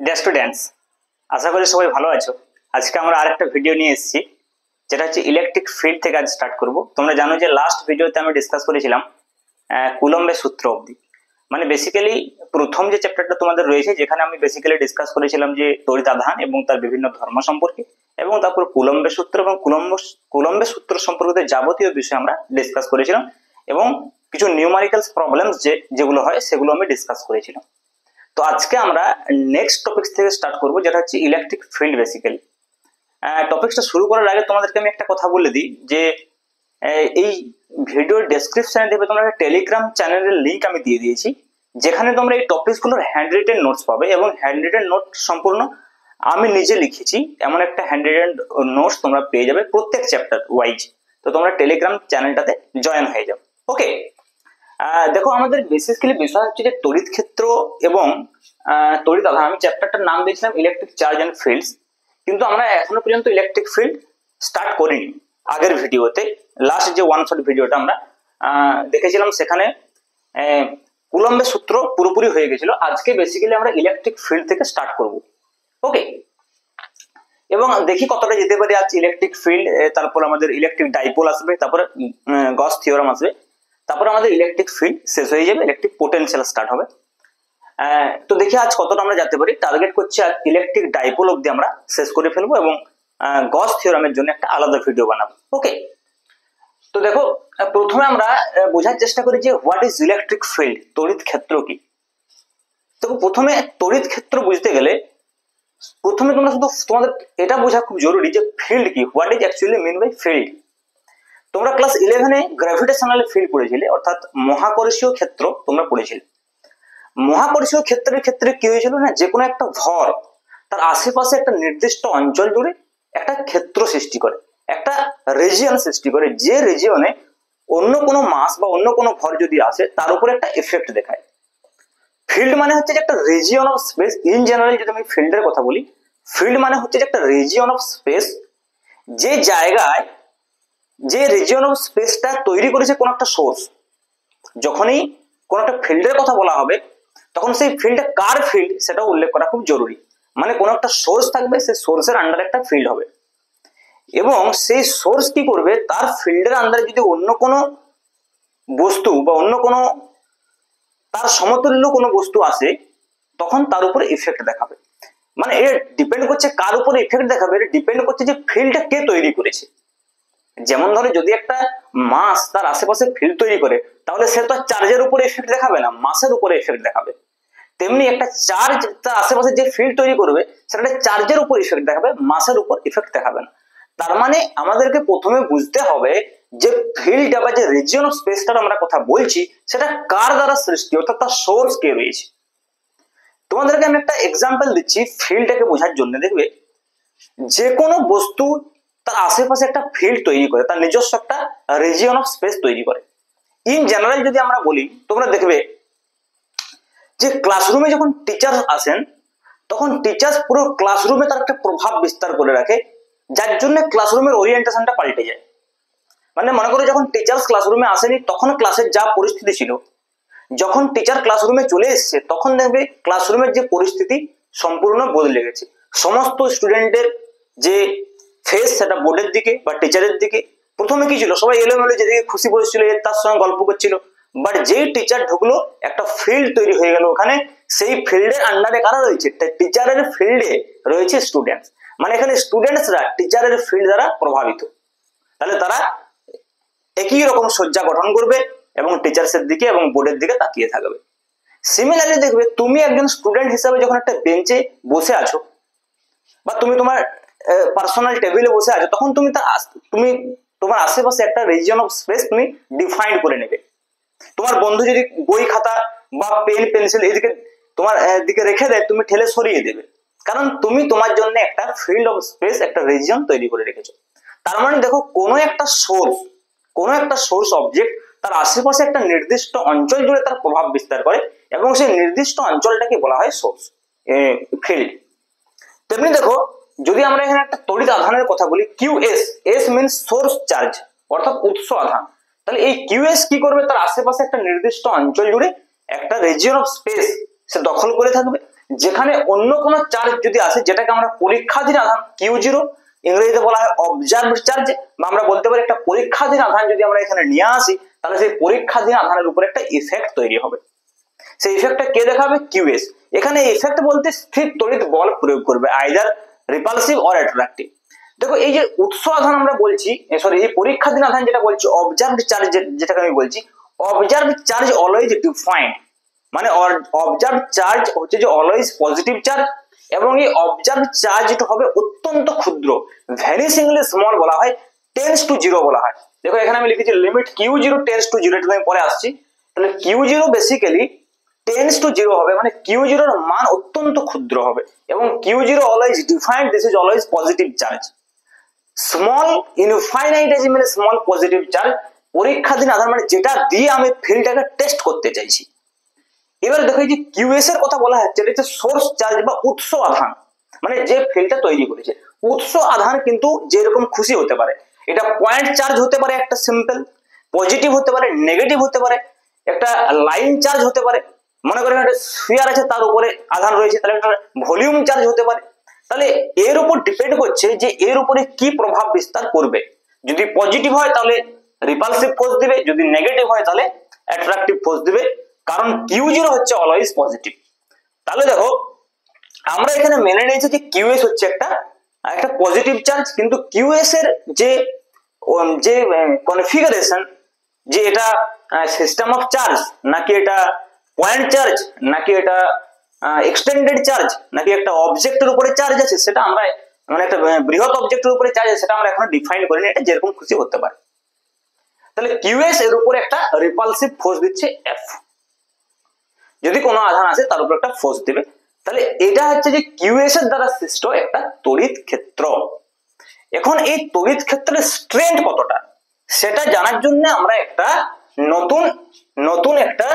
Dear students, আশা করি সবাই ভালো আছো। আজকে আমরা আরেকটা ভিডিও নিয়ে এসেছি, যেটা হচ্ছে ইলেকট্রিক ফিল্ড থেকে আজ স্টার্ট করব। তোমরা জানো যে লাস্ট ভিডিওতে আমি ডিসকাস করেছিলাম কুলম্বের সূত্র অবধি। মানে বেসিক্যালি প্রথম যে চ্যাপ্টারটা তোমাদের রয়েছে, যেখানে আমি বেসিক্যালি ডিসকাস করেছিলাম যে তড়িৎ আধান এবং তার বিভিন্ন ধর্ম সম্পর্কে, এবং তারপর কুলম্বের সূত্র এবং কুলম্বের সূত্র সম্পর্কিত যাবতীয় বিষয় আমরা ডিসকাস করেছিলাম, এবং কিছু নিউমারিক্যালস প্রবলেমস যেগুলো হয় সেগুলো আমি ডিসকাস করেছিলাম। তো আজকে আমরা নেক্সট টপিক থেকে স্টার্ট করব, যেটা হচ্ছে ইলেকট্রিক ফিল্ড। বেসিক্যালি টপিকটা শুরু করার আগে তোমাদেরকে আমি একটা কথা বলে দিই যে এই ভিডিওর ডেসক্রিপশনে দেখবে তোমরা একটা টেলিগ্রাম চ্যানেলের লিংক আমি দিয়ে দিয়েছি, যেখানে তোমরা এই টপিকসগুলোর হ্যান্ড রিটেন নোটস পাবে, এবং হ্যান্ড রিটেন নোট সম্পূর্ণ আমি নিজে লিখেছি। এমন একটা হ্যান্ড রিটেন নোটস তোমরা পেয়ে যাবে প্রত্যেক চ্যাপ্টার ওয়াইজ। তো তোমরা টেলিগ্রাম চ্যানেলটাতে জয়েন হয়ে যাও। ওকে, দেখো আমাদের বেসিক্যালি বিষয় হচ্ছে যে তড়িৎ ক্ষেত্র এবং তড়িৎ আধান। আমি চ্যাপ্টারটার নাম দিয়েছিলাম ইলেকট্রিক চার্জ এন্ড ফিল্ডস, কিন্তু আমরা এখনো পর্যন্ত ইলেকট্রিক ফিল্ড স্টার্ট করিনি। আগের ভিডিওতে লাস্ট যে ওয়ান শট ভিডিওটা আমরা দেখেছিলাম, সেখানে কুলম্বের সূত্র পুরোপুরি হয়ে গেছিল। আজকে বেসিক্যালি আমরা ইলেকট্রিক ফিল্ড থেকে স্টার্ট করব। ওকে, এবং দেখি কতটা যেতে পারি আজ ইলেকট্রিক ফিল্ড। তারপর আমাদের ইলেকট্রিক ডাইপোল আসবে, তারপরে গস থিওরাম আসবে, তারপর আমাদের ইলেকট্রিক ফিল্ড শেষ হয়ে যাবে, ইলেকট্রিক পোটেনশিয়াল স্টার্ট হবে। তো দেখি আজ কতটা আমরা যেতে পারি। টার্গেট করছি আজ ইলেকট্রিক ডাইপোল অব্দি আমরা শেষ করে ফেলবো, এবং গস থিওরামের জন্য একটা আলাদা ভিডিও বানাবো। ওকে, তো দেখো প্রথমে আমরা বোঝার চেষ্টা করি যে হোয়াট ইজ ইলেকট্রিক ফিল্ড, তড়িৎ ক্ষেত্র কি। দেখো প্রথমে তড়িৎ ক্ষেত্র বুঝতে গেলে প্রথমে তোমরা শুধু তোমাদের এটা বোঝা খুব জরুরি যে ফিল্ড কি, what is actually mean by field. তোমরা ক্লাস 11-এ গ্র্যাভিটেশনাল ফিল্ড পড়েছিলে, অর্থাৎ মহাকর্ষীয় ক্ষেত্র তোমরা পড়েছিলে। মহাকর্ষীয় ক্ষেত্রের ক্ষেত্রে কি হয়েছিল না, যে কোনো একটা ভর তার আশেপাশে একটা নির্দিষ্ট অঞ্চল জুড়ে একটা ক্ষেত্র সৃষ্টি করে, একটা রিজিয়ন সৃষ্টি করে, যে রিজিয়নে অন্য কোনো মাস বা অন্য কোনো ভর যদি আসে তার উপরে একটা এফেক্ট দেখায়। ফিল্ড মানে হচ্ছে যে একটা region of speech. In general যদি আমি ফিল্ডের কথা বলি, ফিল্ড মানে হচ্ছে যে একটা রিজিয়ন অফ স্পেস, যে জায়গায় যে রিজিয়ন অফ স্পেসটা তৈরি করেছে কোন একটা সোর্স। যখনই কোন একটা ফিল্ডের কথা বলা হবে, তখন সেই ফিল্ডটা কার ফিল্ড সেটা উল্লেখ করা খুব জরুরি। মানে কোন একটা সোর্স থাকবে, সেই সোর্সের আন্ডারে একটা ফিল্ড হবে, এবং সেই সোর্স কি করবে, তার ফিল্ডের আন্ডারে যদি অন্য কোনো বস্তু বা অন্য কোনো তার সমতুল্য কোনো বস্তু আসে, তখন তার উপরে ইফেক্ট দেখাবে। মানে এটা ডিপেন্ড করছে কার উপরে ইফেক্ট দেখাবে, এটা ডিপেন্ড করছে যে ফিল্ডটা কে তৈরি করেছে। যেমন ধরো যদি একটা মাস তার আশেপাশে ফিল্ড তৈরি করে, তাহলে সে তো চার্জের উপরে এফেক্ট দেখাবে না, মাসের উপরে এফেক্ট দেখাবে। তেমনি একটা চার্জ তার আশেপাশে যে ফিল্ড তৈরি করবে, সেটা চার্জের উপর ইফেক্ট দেখাবে, মাসের উপর ইফেক্ট দেখাবে না। তার মানে আমাদেরকে প্রথমে বুঝতে হবে যে ফিল্ডটা বা যে রিজিয়ন অফ স্পেসটার আমরা কথা বলছি, সেটা কার দ্বারা সৃষ্টি, অর্থাৎ তার সোর্স কে রয়েছে। তোমাদেরকে আমি একটা এক্সাম্পল দিচ্ছি ফিল্ডটাকে বোঝার জন্য। দেখবে যে কোনো বস্তু তার আশেপাশে একটা ফিল্ড তৈরি করে, তার নিজস্ব একটা রিজিয়ন অফ স্পেস তৈরি করে। ইন জেনারেল যদি আমরা বলি, তোমরা দেখবে যে ক্লাসরুমে যখন টিচার আসেন, তখন টিচার পুরো ক্লাসরুমে তার একটা প্রভাব বিস্তার করে রাখে, যার জন্য ক্লাসরুমের ওরিয়েন্টেশনটা পাল্টে যায়। মানে মনে করো যখন টিচার ক্লাসরুমে আসেনি, তখন ক্লাসের যা পরিস্থিতি ছিল, যখন টিচার ক্লাসরুমে চলে এসছে, তখন দেখবে ক্লাসরুমের যে পরিস্থিতি সম্পূর্ণ বদলে গেছে। সমস্ত স্টুডেন্টের যে ফেস, সেটা বোর্ডের দিকে বা টিচারের দিকে। প্রথমে কি ছিল, সবাই এলোমেলো, যেদিকে খুশি বসছিল তার সঙ্গে গল্প করছিল, বাট যেই টিচার ঢুকলো একটা ফিল্ড তৈরি হয়ে গেল ওখানে। সেই ফিল্ডের আন্ডারে কারা রয়েছে, টিচারের ফিল্ডে রয়েছে স্টুডেন্টস। মানে এখানে স্টুডেন্টসরা টিচারের ফিল্ড দ্বারা প্রভাবিত, তাহলে তারা একই রকম সজ্জা গঠন করবে এবং টিচার্সের দিকে এবং বোর্ডের দিকে তাকিয়ে থাকবে। সিমিলারলি দেখবে তুমি একজন স্টুডেন্ট হিসাবে যখন একটা বেঞ্চে বসে আছো, বা তুমি তোমার পার্সোনাল টেবিলে বসে আছো, তখন তুমি তোমার আশেপাশে একটা রিজিয়ন অফ স্পেস তুমি ডিফাইন করে নেবে। তোমার বন্ধু যদি বই খাতা বা পেন পেন্সিল এদিকে তোমার দিকে রেখে দেয়, তুমি ঠেলে সরিয়ে দেবে, কারণ তুমি তোমার জন্য একটা ফিল্ড অফ স্পেস, একটা রিজিয়ন তৈরি করে রেখেছো। তার মানে দেখো কোনো একটা সোর্স অবজেক্ট তার আশেপাশে একটা নির্দিষ্ট অঞ্চল জুড়ে তার প্রভাব বিস্তার করে, এবং সেই নির্দিষ্ট অঞ্চলটাকে বলা হয় সোর্স ফিল্ড। তেমনি দেখো যদি আমরা এখানে একটা তড়িৎ আধানের কথা বলি, QS, S means source charge, অর্থাৎ উৎস আধান। তাহলে এই কিউএস কি করবে, তার আশেপাশে একটা নির্দিষ্ট অঞ্চল জুড়ে একটা রিজিয়ন অফ স্পেস সে দখল করে থাকবে, যেখানে অন্য কোনো চার্জ যদি আসে যেটাকে আমরা পরীক্ষাধীন আধান Q0, ইংরেজিতে বলা হয় অবজার্ভড চার্জ, বা আমরা বলতে পারি একটা পরীক্ষাধীন আধান যদি আমরা এখানে নিয়ে আসি তাহলে সেই পরীক্ষাধীন আধানের উপর একটা ইফেক্ট তৈরি হবে। সেই ইফেক্টটা কে দেখাবে? QS। এখানে ইফেক্ট বলতে স্থির তড়িৎ বল প্রয়োগ করবে, আইদার রিপালসিভ অর অ্যাট্রাকটিভ। দেখো এই যে উৎস আধান আমরা বলছি, সরি এই পরীক্ষাধীন আধান যেটা বলছি অবজার্ভড চার্জ, যেটাকে আমি বলছি অবজার্ভড চার্জ অলওয়েজ ডিফাইন্ড, মানে অবজার্ভ চার্জ হচ্ছে যে অলওয়েজ পজিটিভ চার্জ, এবং এই অবজার্ভ চার্জটা হবে অত্যন্ত ক্ষুদ্র, ভ্যানিশিংলি স্মল বলা হয়, টেন্স টু জিরো বলা হয়। দেখো এখানে আমি লিখেছি limit Q0 tends to zero, এটা আমি পরে আসছি। তাহলে Q0 basically tends to zero হবে, মানে Q0 এর মান অত্যন্ত ক্ষুদ্র হবে, এবং Q0 always defined, this is always positive charge. Small infinitesimally small positive charge, পরীক্ষাধীন আধান মানে যেটা দিয়ে আমি ফিল্ডটাকে টেস্ট করতে চাইছি। এবার দেখো এই যে QS এর কথা বলা হচ্ছে, এটা হচ্ছে সোর্স চার্জ বা উৎস আধান, মানে যে ফিল্ডটা তৈরি করেছে। উৎস আধান কিন্তু যেরকম খুশি হতে পারে, এটা পয়েন্ট চার্জ হতে পারে, একটা সিম্পল পজিটিভ হতে পারে, নেগেটিভ হতে পারে, একটা লাইন চার্জ হতে পারে, মনে করেন একটা স্ফিয়ার আছে তার উপরে আধান রয়েছে, তাহলে একটা ভলিউম চার্জ হতে পারে। তাহলে এর উপর ডিপেন্ড করছে যে এর উপরে কি প্রভাব বিস্তার করবে। যদি পজিটিভ হয় তাহলে রিপালসিভ ফোর্স দিবে, যদি নেগেটিভ হয় তাহলে অ্যাট্রাকটিভ ফোর্স দিবে, কারণ Q0 হচ্ছে অলওয়েজ পজিটিভ। তাহলে দেখো আমরা এখানে মেনে নিয়েছি যে QS হচ্ছে একটা পজিটিভ চার্জ, কিন্তু QS এর যে কনফিগারেশন, যে এটা সিস্টেম অফ চার্জ, নাকি এটা পয়েন্ট চার্জ, নাকি এটা এক্সটেন্ডেড চার্জ, নাকি একটা অবজেক্টের উপরে চার্জ আছে, সেটা আমরা মানে একটা বৃহৎ অবজেক্টের উপরে চার্জ আছে সেটা আমরা এখনো ডিফাইন করিনি, এটা যেরকম খুশি হতে পারে। তাহলে QS এর উপরে একটা রিপালসিভ ফোর্স দিচ্ছে F, যদি কোনো আধান আসে তার উপর একটা ফোর্স দিবে। তাহলে এটা হচ্ছে যে QS এর দ্বারা সৃষ্ট একটা তড়িৎ ক্ষেত্র। এখন এই তড়িৎ ক্ষেত্রের স্ট্রেংথ কতটা সেটা জানার জন্য আমরা একটা নতুন একটা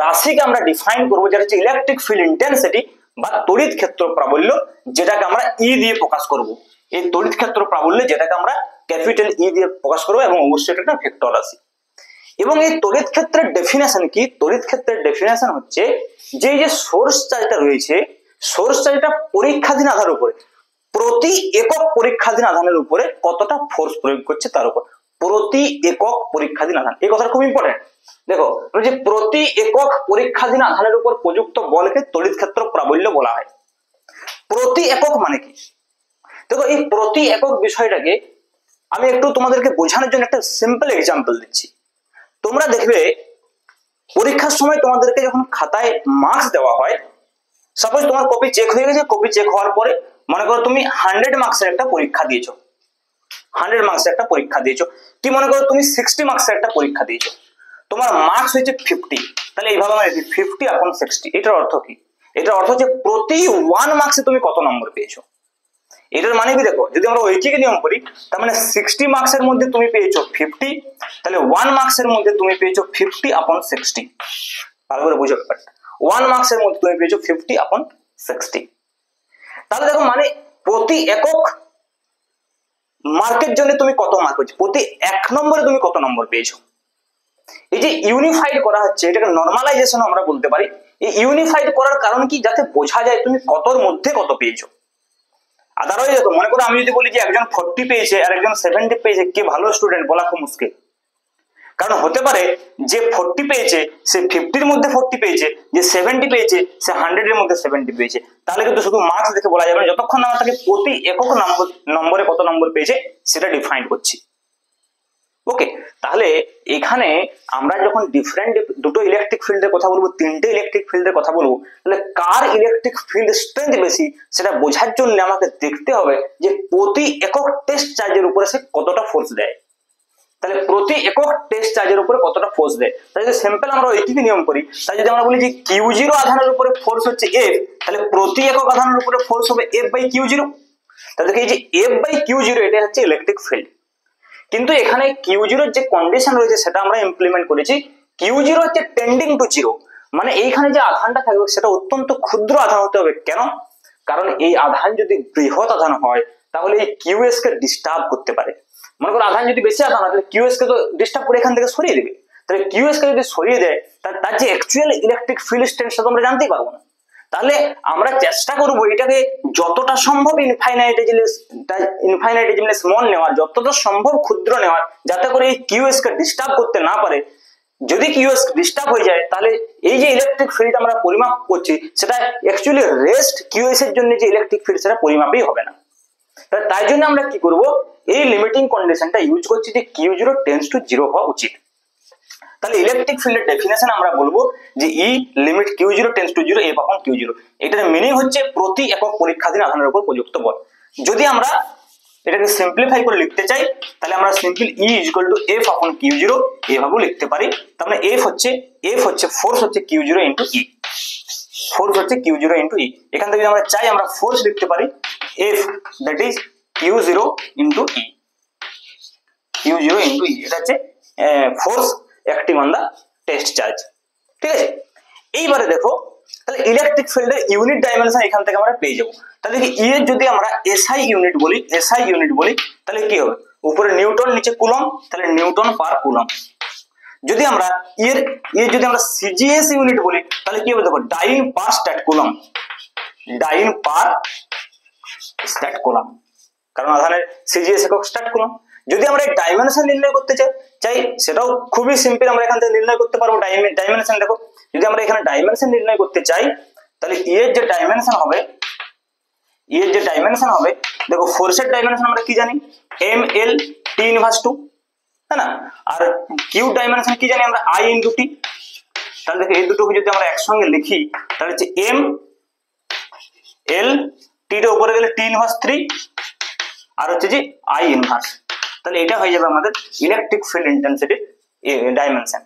রাশিকে আমরা ডিফাইন করব, যেটা হচ্ছে ইলেকট্রিক ফিল্ড ইন্টেন্সিটি বা তড়িৎ ক্ষেত্র প্রাবল্য, যেটাকে আমরা E দিয়ে প্রকাশ করব। এই তড়িৎ ক্ষেত্র প্রাবল্য যেটাকে আমরা ক্যাপিটাল E দিয়ে প্রকাশ করব, এবং অবশ্যই এটা একটা ভেক্টর রাশি। এবং এই তড়িৎ ক্ষেত্রের ডেফিনেশন কি? তড়িৎ ক্ষেত্রের ডেফিনেশন হচ্ছে যে এই যে সোর্স চার্জটা রয়েছে, সোর্স চার্জটা পরীক্ষাধীন আধানের উপরে, প্রতি একক পরীক্ষাধীন আধানের উপরে কতটা ফোর্স প্রয়োগ করছে তার উপর, প্রতি একক পরীক্ষাধীন আধান। এই কথাটা খুব ইম্পর্টেন্ট। দেখো যে প্রতি একক পরীক্ষাধীন আধানের উপর প্রযুক্ত বলকে তড়িৎ ক্ষেত্র প্রাবল্য বলা হয়। প্রতি একক মানে কি? দেখো এই প্রতি একক বিষয়টাকে আমি একটু তোমাদেরকে বোঝানোর জন্য একটা সিম্পল এক্সাম্পল দিচ্ছি। তোমরা দেখবে পরীক্ষার সময় তোমাদেরকে যখন খাতায় মার্কস দেওয়া হয়, সাপোজ তোমার কপি চেক হয়ে গেছে, কপি চেক হওয়ার পরে মনে করো তুমি 100 মার্কসের একটা পরীক্ষা দিয়েছো, 100 মার্কসের একটা পরীক্ষা দিয়েছো, কি মনে করো তুমি 60 মার্কসের একটা পরীক্ষা দিয়েছো, তোমার মার্কস হয়েছে 50। তাহলে এইভাবে আমরা 50/60। এটার অর্থ কি? এটার অর্থ হচ্ছে প্রতি 1 মার্কসে তুমি কত নম্বর পেয়েছো। এটার মানে কি? দেখো যদি আমরা ঐকিক নিয়ম করি, তার মানে 60 মার্কসের মধ্যে তুমি পেয়েছো 50, তাহলে 1 মার্কসের মধ্যে তুমি পেয়েছো 50/60। ভালো করে বুঝো ব্যাপারটা, 1 মার্কসের মধ্যে তুমি পেয়েছো 50/60। তাহলে দেখো মানে প্রতি একক মার্কের জন্য তুমি কত মার্ক পেয়েছো, প্রতি 1 নম্বরে তুমি কত নম্বর পেয়েছো। এই যে ইউনিফাইড করা হচ্ছে, এটাকে নরমালাইজেশন আমরা বলতে পারি। এই ইউনিফাইড করার কারণ কি? যাতে বোঝা যায় তুমি কতর মধ্যে কত পেয়েছো। আদারওয়াইজ দেখো মনে করো আমি যদি বলি যে একজন 40 পেয়েছে আর একজন 70 পেয়েছে, কে ভালো স্টুডেন্ট বলা খুব মুশকিল। কারণ হতে পারে যে 40 পেয়েছে সে 50-র মধ্যে 40 পেয়েছে, যে 70 পেয়েছে সে 100-এর মধ্যে 70 পেয়েছে। তাহলে কিন্তু শুধু মার্কস দেখে বলা যাবে না, যতক্ষণ না তাকে প্রতি একক নম্বরে কত নম্বর পেয়েছে সেটা ডিফাইন করছি। ওকে, তাহলে এখানে আমরা যখন ডিফারেন্ট দুটো ইলেকট্রিক ফিল্ডের কথা বলবো, 3টে ইলেকট্রিক ফিল্ডের কথা বলবো, তাহলে কার ইলেকট্রিক ফিল্ড স্ট্রেংথ বেশি সেটা বোঝার জন্য আমাকে দেখতে হবে যে প্রতি একক টেস্ট চার্জের উপরে সে কতটা ফোর্স দেয়। তাহলে প্রতি একক টেস্ট চার্জের উপরে কতটা ফোর্স দেয়, তাহলে যদি সিম্পল আমরা ঐকিক নিয়ম করি, তাহলে যদি আমরা বলি যে Q0 আধানের উপরে ফোর্স হচ্ছে F, তাহলে প্রতি একক আধানের উপরে ফোর্স হবে F/Q0। তাহলে এই যে F/Q0 এটা হচ্ছে ইলেকট্রিক ফিল্ড। কিন্তু এখানে Q0 এর যে কন্ডিশন রয়েছে সেটা আমরা ইমপ্লিমেন্ট করেছি। Q0 হচ্ছে টেন্ডিং টু জিরো, মানে এইখানে যে আধানটা থাকবে সেটা অত্যন্ত ক্ষুদ্র আধান হতে হবে। কেন? কারণ এই আধান যদি বৃহৎ আধান হয় তাহলে এই QS কে ডিস্টার্ব করতে পারে। মনে করো আধান যদি বেশি আধান হয় তাহলে QS কে তো ডিস্টার্ব করে এখান থেকে সরিয়ে দেবে। তাহলে QS কে যদি সরিয়ে দেয় তার যে অ্যাকচুয়াল ইলেকট্রিক ফিল্ড স্ট্রেংথ সেটা আমরা জানতেই পারবো না। তাহলে আমরা চেষ্টা করব এটাকে যতটা সম্ভব ইনফাইনাইটেজিমলি স্মল নেওয়ার, যতটা সম্ভব ক্ষুদ্র নেওয়ার, যাতে করে এই কিউএস কে ডিস্টার্ব করতে না পারে। যদি কিউএস ডিস্টার্ব হয়ে যায় তাহলে এই যে ইলেকট্রিক ফিল্ড আমরা পরিমাপ করছি সেটা অ্যাকচুয়ালি রেস্ট কিউএস এর জন্য যে ইলেকট্রিক ফিল্ড সেটা পরিমাপই হবে না। তাই জন্য আমরা কি করব, এই লিমিটিং কন্ডিশনটা ইউজ করছি যে Q0 টেন্ডস টু 0 হওয়া উচিত। তাহলে ইলেকট্রিক ফিল্ডের ডেফিনেশন আমরা বলবো যে E limit Q0 tends to 0 F আপন Q0। এটার মিনিং হচ্ছে প্রতি একক পরীক্ষাধীন আধানের উপর প্রযুক্ত বল। যদি আমরা এটাকে সিম্পলিফাই করে লিখতে চাই তাহলে আমরা simple E equal two F আপন Q0 এভাবেও লিখতে পারি। তার মানে F হচ্ছে ফোর্স হচ্ছে Q0 ইনটু E, ফোর্স হচ্ছে Q0 ইনটু E। এখান থেকে যদি আমরা চাই আমরা ফোর্স লিখতে পারি F that is Q0 into E, Q0 into E। এটা হচ্ছে force acting on the test charge. ঠিক আছে, এইবারে দেখো তাহলে ইলেকট্রিক ফিল্ডের ইউনিট ডাইমেনশন এখান থেকে আমরা পেয়ে যাবো। তাহলে কি E এর যদি আমরা SI ইউনিট বলি তাহলে কি হবে, উপরে নিউটন নিচে কুলম, তাহলে নিউটন পার কুলম। যদি আমরা যদি আমরা CGS ইউনিট বলি তাহলে কি হবে, দেখো ডাইন পার স্ট্যাট কুলম, ডাইন পার স্ট্যাট কুলম, কারণ আধানের CGS একক স্ট্যাট কুলম। যদি আমরা এই ডাইমেনশন নির্ণয় করতে চাই সেটাও খুবই সিম্পল, আমরা এখান থেকে নির্ণয় করতে পারবো ডাইমেনশন। দেখো যদি আমরা এখানে ডাইমেনশন নির্ণয় করতে চাই তাহলে E এর যে ডাইমেনশন হবে, দেখো ফোর্সের ডাইমেনশন আমরা কি জানি, ML T ইনভার্স 2, তাই না? আর কিউ ডাইমেনশন কি জানি আমরা I ইনটু T। তাহলে দেখো এই দুটোকে যদি আমরা একসঙ্গে লিখি তাহলে হচ্ছে ML T টা উপরে গেলে T ইনভার্স 3 আর হচ্ছে যে I ইনভার্স। তাহলে এটা হয়ে যাবে আমাদের ইলেকট্রিক ফিল্ড ইন্টেন্সিটি ডাইমেনশন।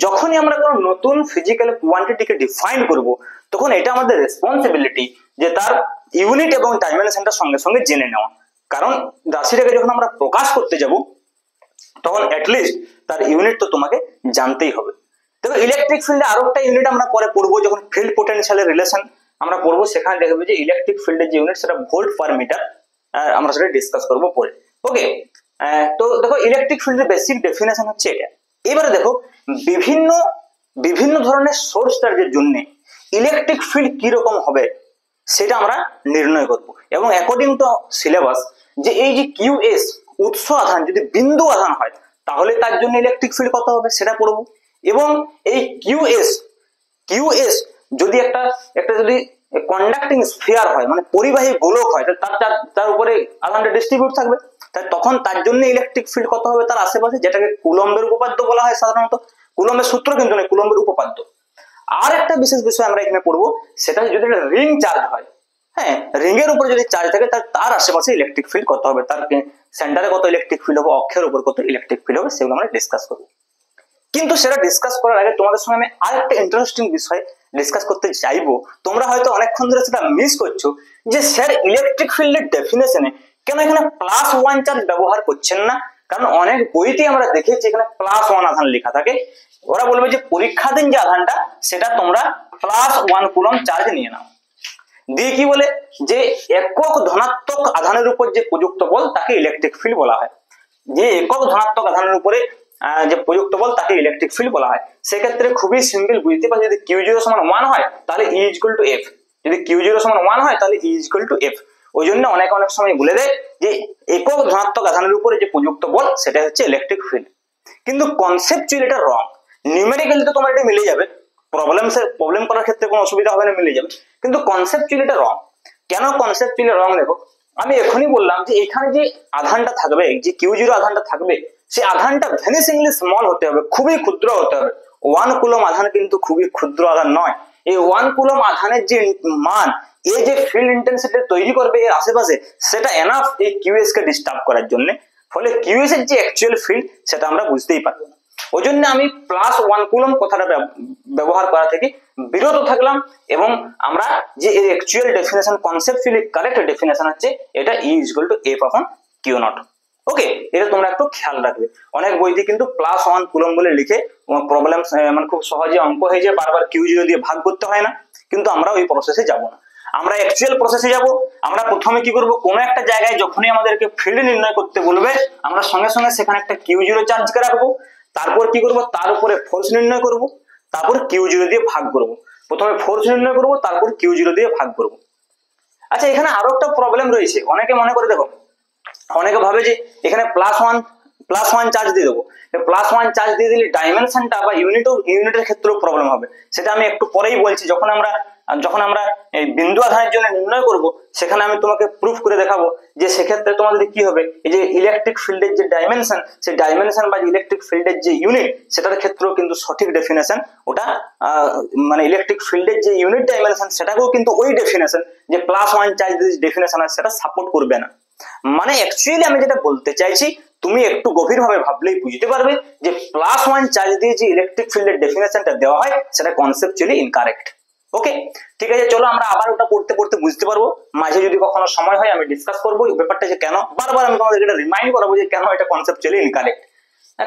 যখনই আমরা কোনো নতুন ফিজিক্যাল কোয়ান্টিটিকে ডিফাইন করব তখন এটা আমাদের রেসপন্সিবিলিটি যে তার ইউনিট এবং ডাইমেনশনটা সঙ্গে সঙ্গে জেনে নেওয়া, কারণ রাশিটাকে যখন আমরা প্রকাশ করতে যাব তখন অ্যাটলিস্ট তার ইউনিট তো তোমাকে জানতেই হবে। দেখো ইলেকট্রিক ফিল্ডে আরো একটা ইউনিট আমরা পরে পড়বো, যখন ফিল্ড পোটেনশিয়ালের রিলেশন আমরা পড়বো সেখানে দেখবে যে ইলেকট্রিক ফিল্ডের যে ইউনিট সেটা ভোল্ট পার মিটার, আমরা সেটা ডিসকাস করবো পরে। ওকে, তো দেখো ইলেকট্রিক ফিল্ডের বেসিক ডেফিনেশন হচ্ছে এটা। এবারে দেখো বিভিন্ন ধরনের সোর্স চার্জের জন্য ইলেকট্রিক ফিল্ড কি রকম হবে সেটা আমরা নির্ণয় করব, এবং অ্যাকর্ডিং টু সিলেবাস যে এই যে QS উৎস আধান যদি বিন্দু আধান হয় তাহলে তার জন্য ইলেকট্রিক ফিল্ড কত হবে সেটা পড়বো। এবং এই QS যদি একটা যদি কন্ডাক্টিং স্ফিয়ার হয় মানে পরিবাহী গোলক হয় তার উপরে আধানটা ডিস্ট্রিবিউট থাকবে, তাই তখন তার জন্য ইলেকট্রিক ফিল্ড কত হবে তার আশেপাশে, যেটাকে কুলম্বের উপপাদ্য বলা হয় সাধারণত। কুলম্বের সূত্র কিন্তু নয়, কুলম্বের উপপাদ্য। আর একটা বিশেষ বিষয় আমরা এখানে পড়বো, সেটা যদি একটা রিং চার্জ হয়, হ্যাঁ রিং এর উপরে যদি চার্জ থাকে তার আশেপাশে ইলেকট্রিক ফিল্ড কত হবে, তার সেন্টারে কত ইলেকট্রিক ফিল্ড হবে, অক্ষের উপর কত ইলেকট্রিক ফিল্ড হবে, সেগুলো আমরা ডিসকাস করবো। কিন্তু সেটা ডিসকাস করার আগে তোমাদের সঙ্গে আমি আরেকটা ইন্টারেস্টিং বিষয় ডিসকাস করতে চাইবো। তোমরা হয়তো অনেকক্ষণ ধরে সেটা মিস করছো যে স্যার ইলেকট্রিক ফিল্ডের ডেফিনেশনে কেন এখানে +1 চার্জ ব্যবহার করছেন না, কারণ অনেক বইতে আমরা দেখেছি এখানে +1 আধান লেখা থাকে। ওরা বলবে যে পরীক্ষাধীন যে আধানটা সেটা তোমরা +1 কুলম্ব চার্জ নিয়ে নাও, দিয়ে কি বলে যে একক ধনাত্মক আধানের উপর যে প্রযুক্ত বল তাকে ইলেকট্রিক ফিল্ড বলা হয়। যে একক ধনাত্মক আধানের উপরে যে প্রযুক্ত বল তাকে ইলেকট্রিক ফিল্ড বলা হয়। সেক্ষেত্রে খুবই সিম্পল বুঝতে পারছি, যদি Q0 সমান 1 হয় তাহলে E ইকুয়াল টু F, যদি Q0 সমান 1 হয় তাহলে E ইকুয়াল টু F। ওই জন্য অনেক সময় বলে দেয় যে একক ধনাত্মক আধানের উপরে যে প্রযুক্ত বল সেটা হচ্ছে ইলেকট্রিক ফিল্ড। কিন্তু কনসেপচুয়ালি এটা রং। নিউমেরিক্যালি তো তোমার এটা মিলে যাবে, প্রবলেম করার ক্ষেত্রে কোনো অসুবিধা হবে না, মিলে যাবে, কিন্তু কনসেপচুয়ালি এটা রং। কেন কনসেপচুয়ালি রং? দেখো আমি এখনই বললাম যে এখানে যে আধানটা থাকবে, যে Q0 আধানটা থাকবে, সেই আধানটা ভ্যানিশিংলি স্মল হতে হবে, খুবই ক্ষুদ্র হতে হবে। 1 কুলম্ব আধান কিন্তু খুবই ক্ষুদ্র আধান নয়। এই 1 কুলম্ব আধানের যে মান এই যে ফিল্ড ইন্টেন্সিটি তৈরি করবে এর আশেপাশে, সেটা এনাফ এই QS কে ডিস্টার্ব করার জন্য। ফলে QS এর যে অ্যাকচুয়াল ফিল্ড সেটা আমরা বুঝতেই পারবো না। ওই জন্য আমি +1 কুলম্ব কথাটা ব্যবহার করা থেকে বিরত থাকলাম, এবং আমরা যে actual definition, conceptually correct definition হচ্ছে এটা E ইকুয়াল টু F আপন Q0। ওকে, এটা তোমরা একটু খেয়াল রাখবে। অনেক বইতে কিন্তু +1 কুলম্ব বলে লিখে প্রবলেম মানে খুব সহজে অঙ্ক হয়ে যায়, বারবার Q0 দিয়ে ভাগ করতে হয় না। কিন্তু আমরা ওই প্রসেসে যাব না, আমরা অ্যাকচুয়াল প্রসেসে যাব। আমরা প্রথমে কি করব, কোনো একটা জায়গায় যখনই আমাদেরকে ফিল্ড নির্ণয় করতে বলবে আমরা সঙ্গে সঙ্গে সেখানে একটা Q0 চার্জকে রাখবো, তারপর কি করব, তার উপরে ফোর্স নির্ণয় করব, তারপর Q0 দিয়ে ভাগ করব। প্রথমে ফোর্স নির্ণয় করবো, তারপর Q0 দিয়ে ভাগ করবো। আচ্ছা, এখানে আরো একটা প্রবলেম রয়েছে। অনেকে মনে করে, দেখো অনেকে ভাবে যে এখানে প্লাস ওয়ান চার্জ দিয়ে দেবো। +1 চার্জ দিয়ে দিলে ডাইমেনশনটা বা ইউনিটের ক্ষেত্রেও প্রবলেম হবে। সেটা আমি একটু পরেই বলছি। যখন আমরা এই বিন্দু আধানের জন্য নির্ণয় করব, সেখানে আমি তোমাকে প্রুফ করে দেখাবো যে সেক্ষেত্রে তোমাদের কি হবে। এই যে ইলেকট্রিক ফিল্ডের যে ডাইমেনশন, সেই ডাইমেনশন বা ইলেকট্রিক ফিল্ডের যে ইউনিট, সেটার ক্ষেত্রেও কিন্তু সঠিক ডেফিনেশন ওটা, মানে ইলেকট্রিক ফিল্ডের যে ইউনিট ডাইমেনশন, সেটাকেও কিন্তু ওই ডেফিনেশন যে +1 চার্জ ডেফিনেশন আছে, সেটা সাপোর্ট করবে না। মানে অ্যাকচুয়ালি আমি যেটা বলতে চাইছি, তুমি একটু গভীরভাবে ভাবলেই বুঝতে পারবে যে +1 চার্জ দিয়ে যে ইলেকট্রিক ফিল্ডের ডেফিনেশনটা দেওয়া হয়, সেটা কনসেপচুয়ালি ইনকারেক্ট। ওকে, ঠিক আছে, চলো আমরা আবার ওটা পড়তে পড়তে বুঝতে পারবো। মাঝে যদি কখনো সময় হয় আমি ডিসকাস করবো ব্যাপারটা, যে কেন বারবার আমি তোমাদের এটা রিমাইন্ড করাবো যে কেন এটা কনসেপচুয়ালি ইনকারেক্ট।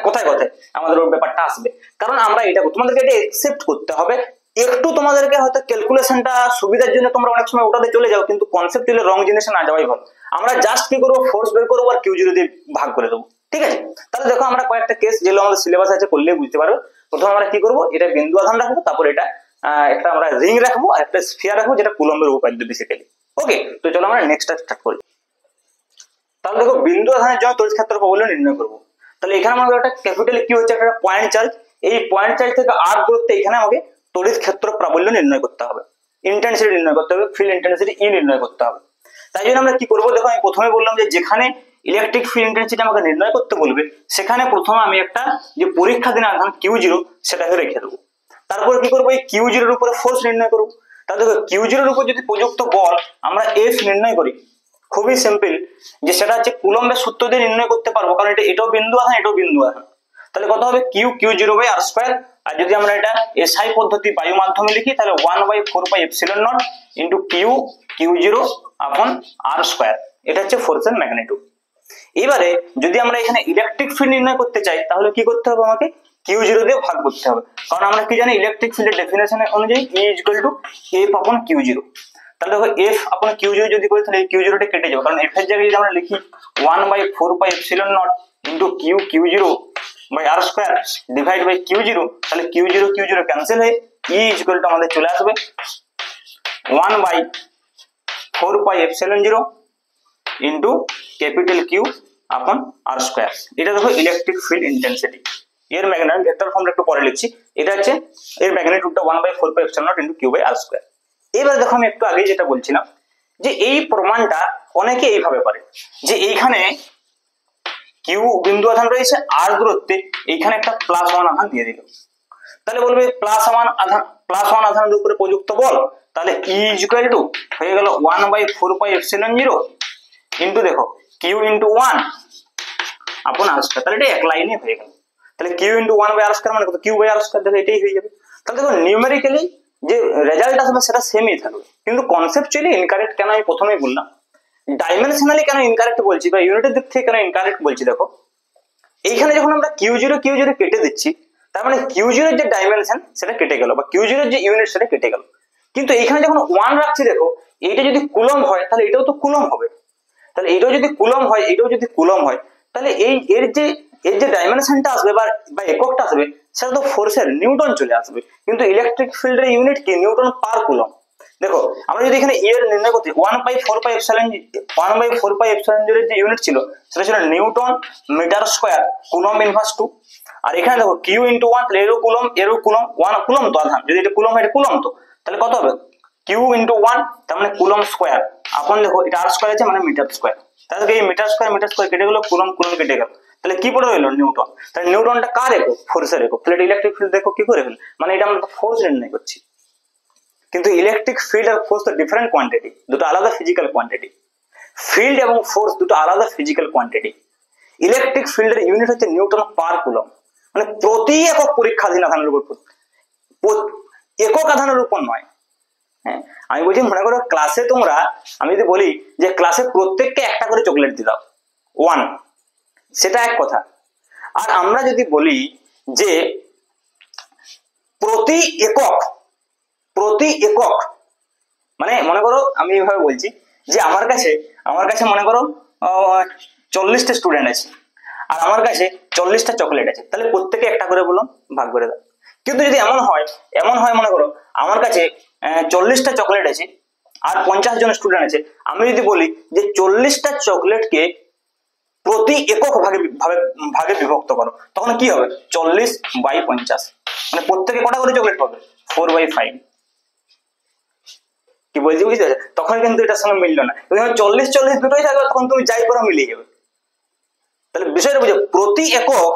কোথায় কোথায় আমাদের ওই ব্যাপারটা আসবে, কারণ আমরা এটা তোমাদেরকে এটা একসেপ্ট করতে হবে। একটু তোমাদেরকে হয়তো ক্যালকুলেশনটা সুবিধার জন্য তোমরা অনেক সময় ওটাতে চলে যাও, কিন্তু কনসেপচুয়ালি রং জিনিসে না যাওয়াই ভালো। আমরা জাস্ট কি করবো, ফোর্স বের করবো আর Q0 দিয়ে ভাগ করে দেবো। ঠিক আছে, তাহলে দেখো আমরা কয়েকটা কেস যেগুলো আমাদের সিলেবাস আছে করলে বুঝতে পারবে। প্রথমে আমরা কি করবো, এটা বিন্দু আধান রাখবো, তারপর এটা একটা আমরা রিং রাখবো আর একটা স্ফিয়ার রাখবো, যেটা কুলম্বের উপপাদ্য বেসিক্যালি। ওকে, তো চলো আমরা নেক্সট স্টার্ট করি। তাহলে দেখো বিন্দু আধানের জন্য তড়িৎ ক্ষেত্র প্রাবল্য নির্ণয় করবো। তাহলে এখানে আমাদের একটা ক্যাপিটাল কি হচ্ছে, একটা পয়েন্ট চার্জ। এই পয়েন্ট চার্জ থেকে r দূরত্বে এখানে আমাকে তড়িৎ ক্ষেত্র প্রাবল্য নির্ণয় করতে হবে, ইন্টেন্সিটি নির্ণয় করতে হবে, ফিল্ড ইন্টেন্সিটি ই নির্ণয় করতে হবে। তাই জন্য আমরা কি করবো, দেখো আমি প্রথমে বললাম যে যেখানে ইলেকট্রিক ফিল্ড ইন্টেন্সিটি আমাকে নির্ণয় করতে বলবে, সেখানে প্রথমে আমি একটা যে পরীক্ষাধীন আধান Q0 সেটাকে রেখে দেবো। তারপর কি করবো, এই Q0 এর উপরে ফোর্স নির্ণয় করবো। তাহলে দেখো Q0 এর উপর যদি প্রযুক্ত বল আমরা F নির্ণয় করি, খুবই সিম্পল, যে সেটা হচ্ছে কুলম্বের সূত্র দিয়ে নির্ণয় করতে পারবো, কারণ এটাও বিন্দু আধান, এটাও বিন্দু আধান। তাহলে কত হবে, Q0/r²। আর যদি আমরা এটা SI পদ্ধতি বায়ু মাধ্যমে লিখি, তাহলে 1/4πε0 ইন্টু Q0/r²। এটা হচ্ছে ফোর্সের ম্যাগনিটিউড। এবারে যদি আমরা এখানে ইলেকট্রিক ফিল্ড নির্ণয় করতে চাই, তাহলে কি করতে হবে, আমাকে Q0 দিয়ে ভাগ করতে হবে। কারণ আমরা কি জানি, ইলেকট্রিক ফিল্ডের ডেফিনেশন অনুযায়ী E = F/Q0। তাহলে দেখো F/Q0 যদি করি, তাহলে এই Q0 টা কেটে যাবে, কারণ F এর জায়গায় যদি আমরা লিখি 1/4πε0 into Q0/r² divide by Q0, তাহলে Q0 ক্যান্সেল হয়ে E = আমাদের চলে আসবে 1/4πε0 ইন্টু Q/r²। এটা দেখো ইলেকট্রিক ফিল্ড ইন্টেন্সিটি। এর ম্যাগনেটিক ভেক্টর ফর্মটা একটু পরে লিখছি। এটা হচ্ছে এর ম্যাগনিটিউডটা 1/4πε0 ইন্টু Q/r²। এবার দেখো আমি একটু আগে যেটা বলছিলাম, যে এই প্রমাণটা অনেকে এইভাবে করে, যে এইখানে Q বিন্দু আধান রয়েছে, r দূরত্বে এইখানে একটা +1 আধান দিয়ে দিল। তাহলে বলবে +1 আধানের উপরে প্রযুক্ত বল, তাহলে E = হয়ে গেল 1/4πε0 ইন্টু দেখো Q/1/r²। তাহলে এটা এক লাইনে হয়ে গেল। তাহলে Q/1/r² মানে কত, Q/r², তাহলে এটাই হয়ে যাবে। তাহলে দেখো নিউমেরিক্যালি যে রেজাল্ট আসবে সেটা সেমই থাকবে, কিন্তু কনসেপচুয়ালি ইনকারেক্ট কেন আমি প্রথমেই বললাম। ডাইমেনশনালি কেন ইনকারেক্ট বলছি বা ইউনিটের দিক থেকে কেন ইনকারেক্ট বলছি, দেখো এইখানে যখন আমরা Q0 কেটে দিচ্ছি, তার মানে Q0 এর যে ডাইমেনশন সেটা কেটে গেল, বা Q0 এর যে ইউনিট সেটা কেটে গেল। কিন্তু এইখানে যখন 1 রাখছি, দেখো এইটা যদি কুলম্ব হয়, তাহলে এটাও তো কুলম্ব হবে। তাহলে এটাও যদি কুলম্ব হয়, তাহলে এর যে ডাইমেনশনটা আসবে বা এককটা আসবে, সেটা তো ফোর্সের নিউটন চলে আসবে। কিন্তু ইলেকট্রিক ফিল্ডের ইউনিট কি, নিউটন পার কুলম্ব। দেখো আমরা যদি এখানে এর নির্ণয় করতে 1/4πε0 এর যে ইউনিট ছিল, সেটা ছিল newton metre square coulomb inverse 2। আর এখানে দেখো Q/1, এরও কুলম্ব 1 কুলম্ব তো আধান, যদি এটা কুলম্ব হয়, এটা কুলম্ব তো, তাহলে কত হবে Q/1, তার মানে কুলম্ব স্কয়ার। এখন দেখো এটা r² আছে, মানে মিটার স্কয়ার। তাহলে এই মিটার স্কয়ার কেটে গেল, কুলম্ব কেটে গেল, তাহলে কি পড়ে রইল, নিউটন। তাহলে নিউটনটা কার একক, ফোর্সের একক। তাহলে ইলেকট্রিক ফিল্ড দেখো কি করে হলো, মানে এটা আমরা ফোর্স নির্ণয় করছি। কিন্তু ইলেকট্রিক ফিল্ড আর ফোর্স তো ডিফারেন্ট কোয়ান্টিটি, দুটো আলাদা ফিজিক্যাল কোয়ান্টিটি। ফিল্ড এবং ফোর্স দুটো আলাদা ফিজিক্যাল কোয়ান্টিটি। ইলেকট্রিক ফিল্ডের ইউনিট হচ্ছে নিউটন পার কুলম্ব, মানে প্রতি একক পরীক্ষাধীন আধানের উপর, একক আধানের উপর নয়। হ্যাঁ, আমি বলছি মনে করো ক্লাসে তোমরা, আমি যদি বলি যে ক্লাসে প্রত্যেককে একটা করে চকলেট দিয়ে দাও 1, সেটা এক কথা। আর আমরা যদি বলি যে প্রতি একক, মানে মনে করো আমি এইভাবে বলছি যে আমার কাছে মনে করো 40টা স্টুডেন্ট আছে, আর আমার কাছে 40টা চকলেট আছে, তাহলে প্রত্যেকে একটা করে বলুন, ভাগ করে দাও। কিন্তু যদি এমন হয় মনে করো আমার কাছে 40টা চকলেট আছে আর 50 জন স্টুডেন্ট আছে, আমি যদি বলি যে 40টা চকলেটকে প্রতি একক ভাগে বিভক্ত করো, তখন কি হবে 40/50, মানে প্রত্যেকে কটা করে চকলেট পাবে 4/5। কি বলছি বুঝতে পারছো? তখন কিন্তু এটার সঙ্গে মিললো না, 40-40 দুটোই থাকবে, তখন তুমি যাই করো মিলিয়ে যাবে। তাহলে বিষয়টা বুঝো, প্রতি একক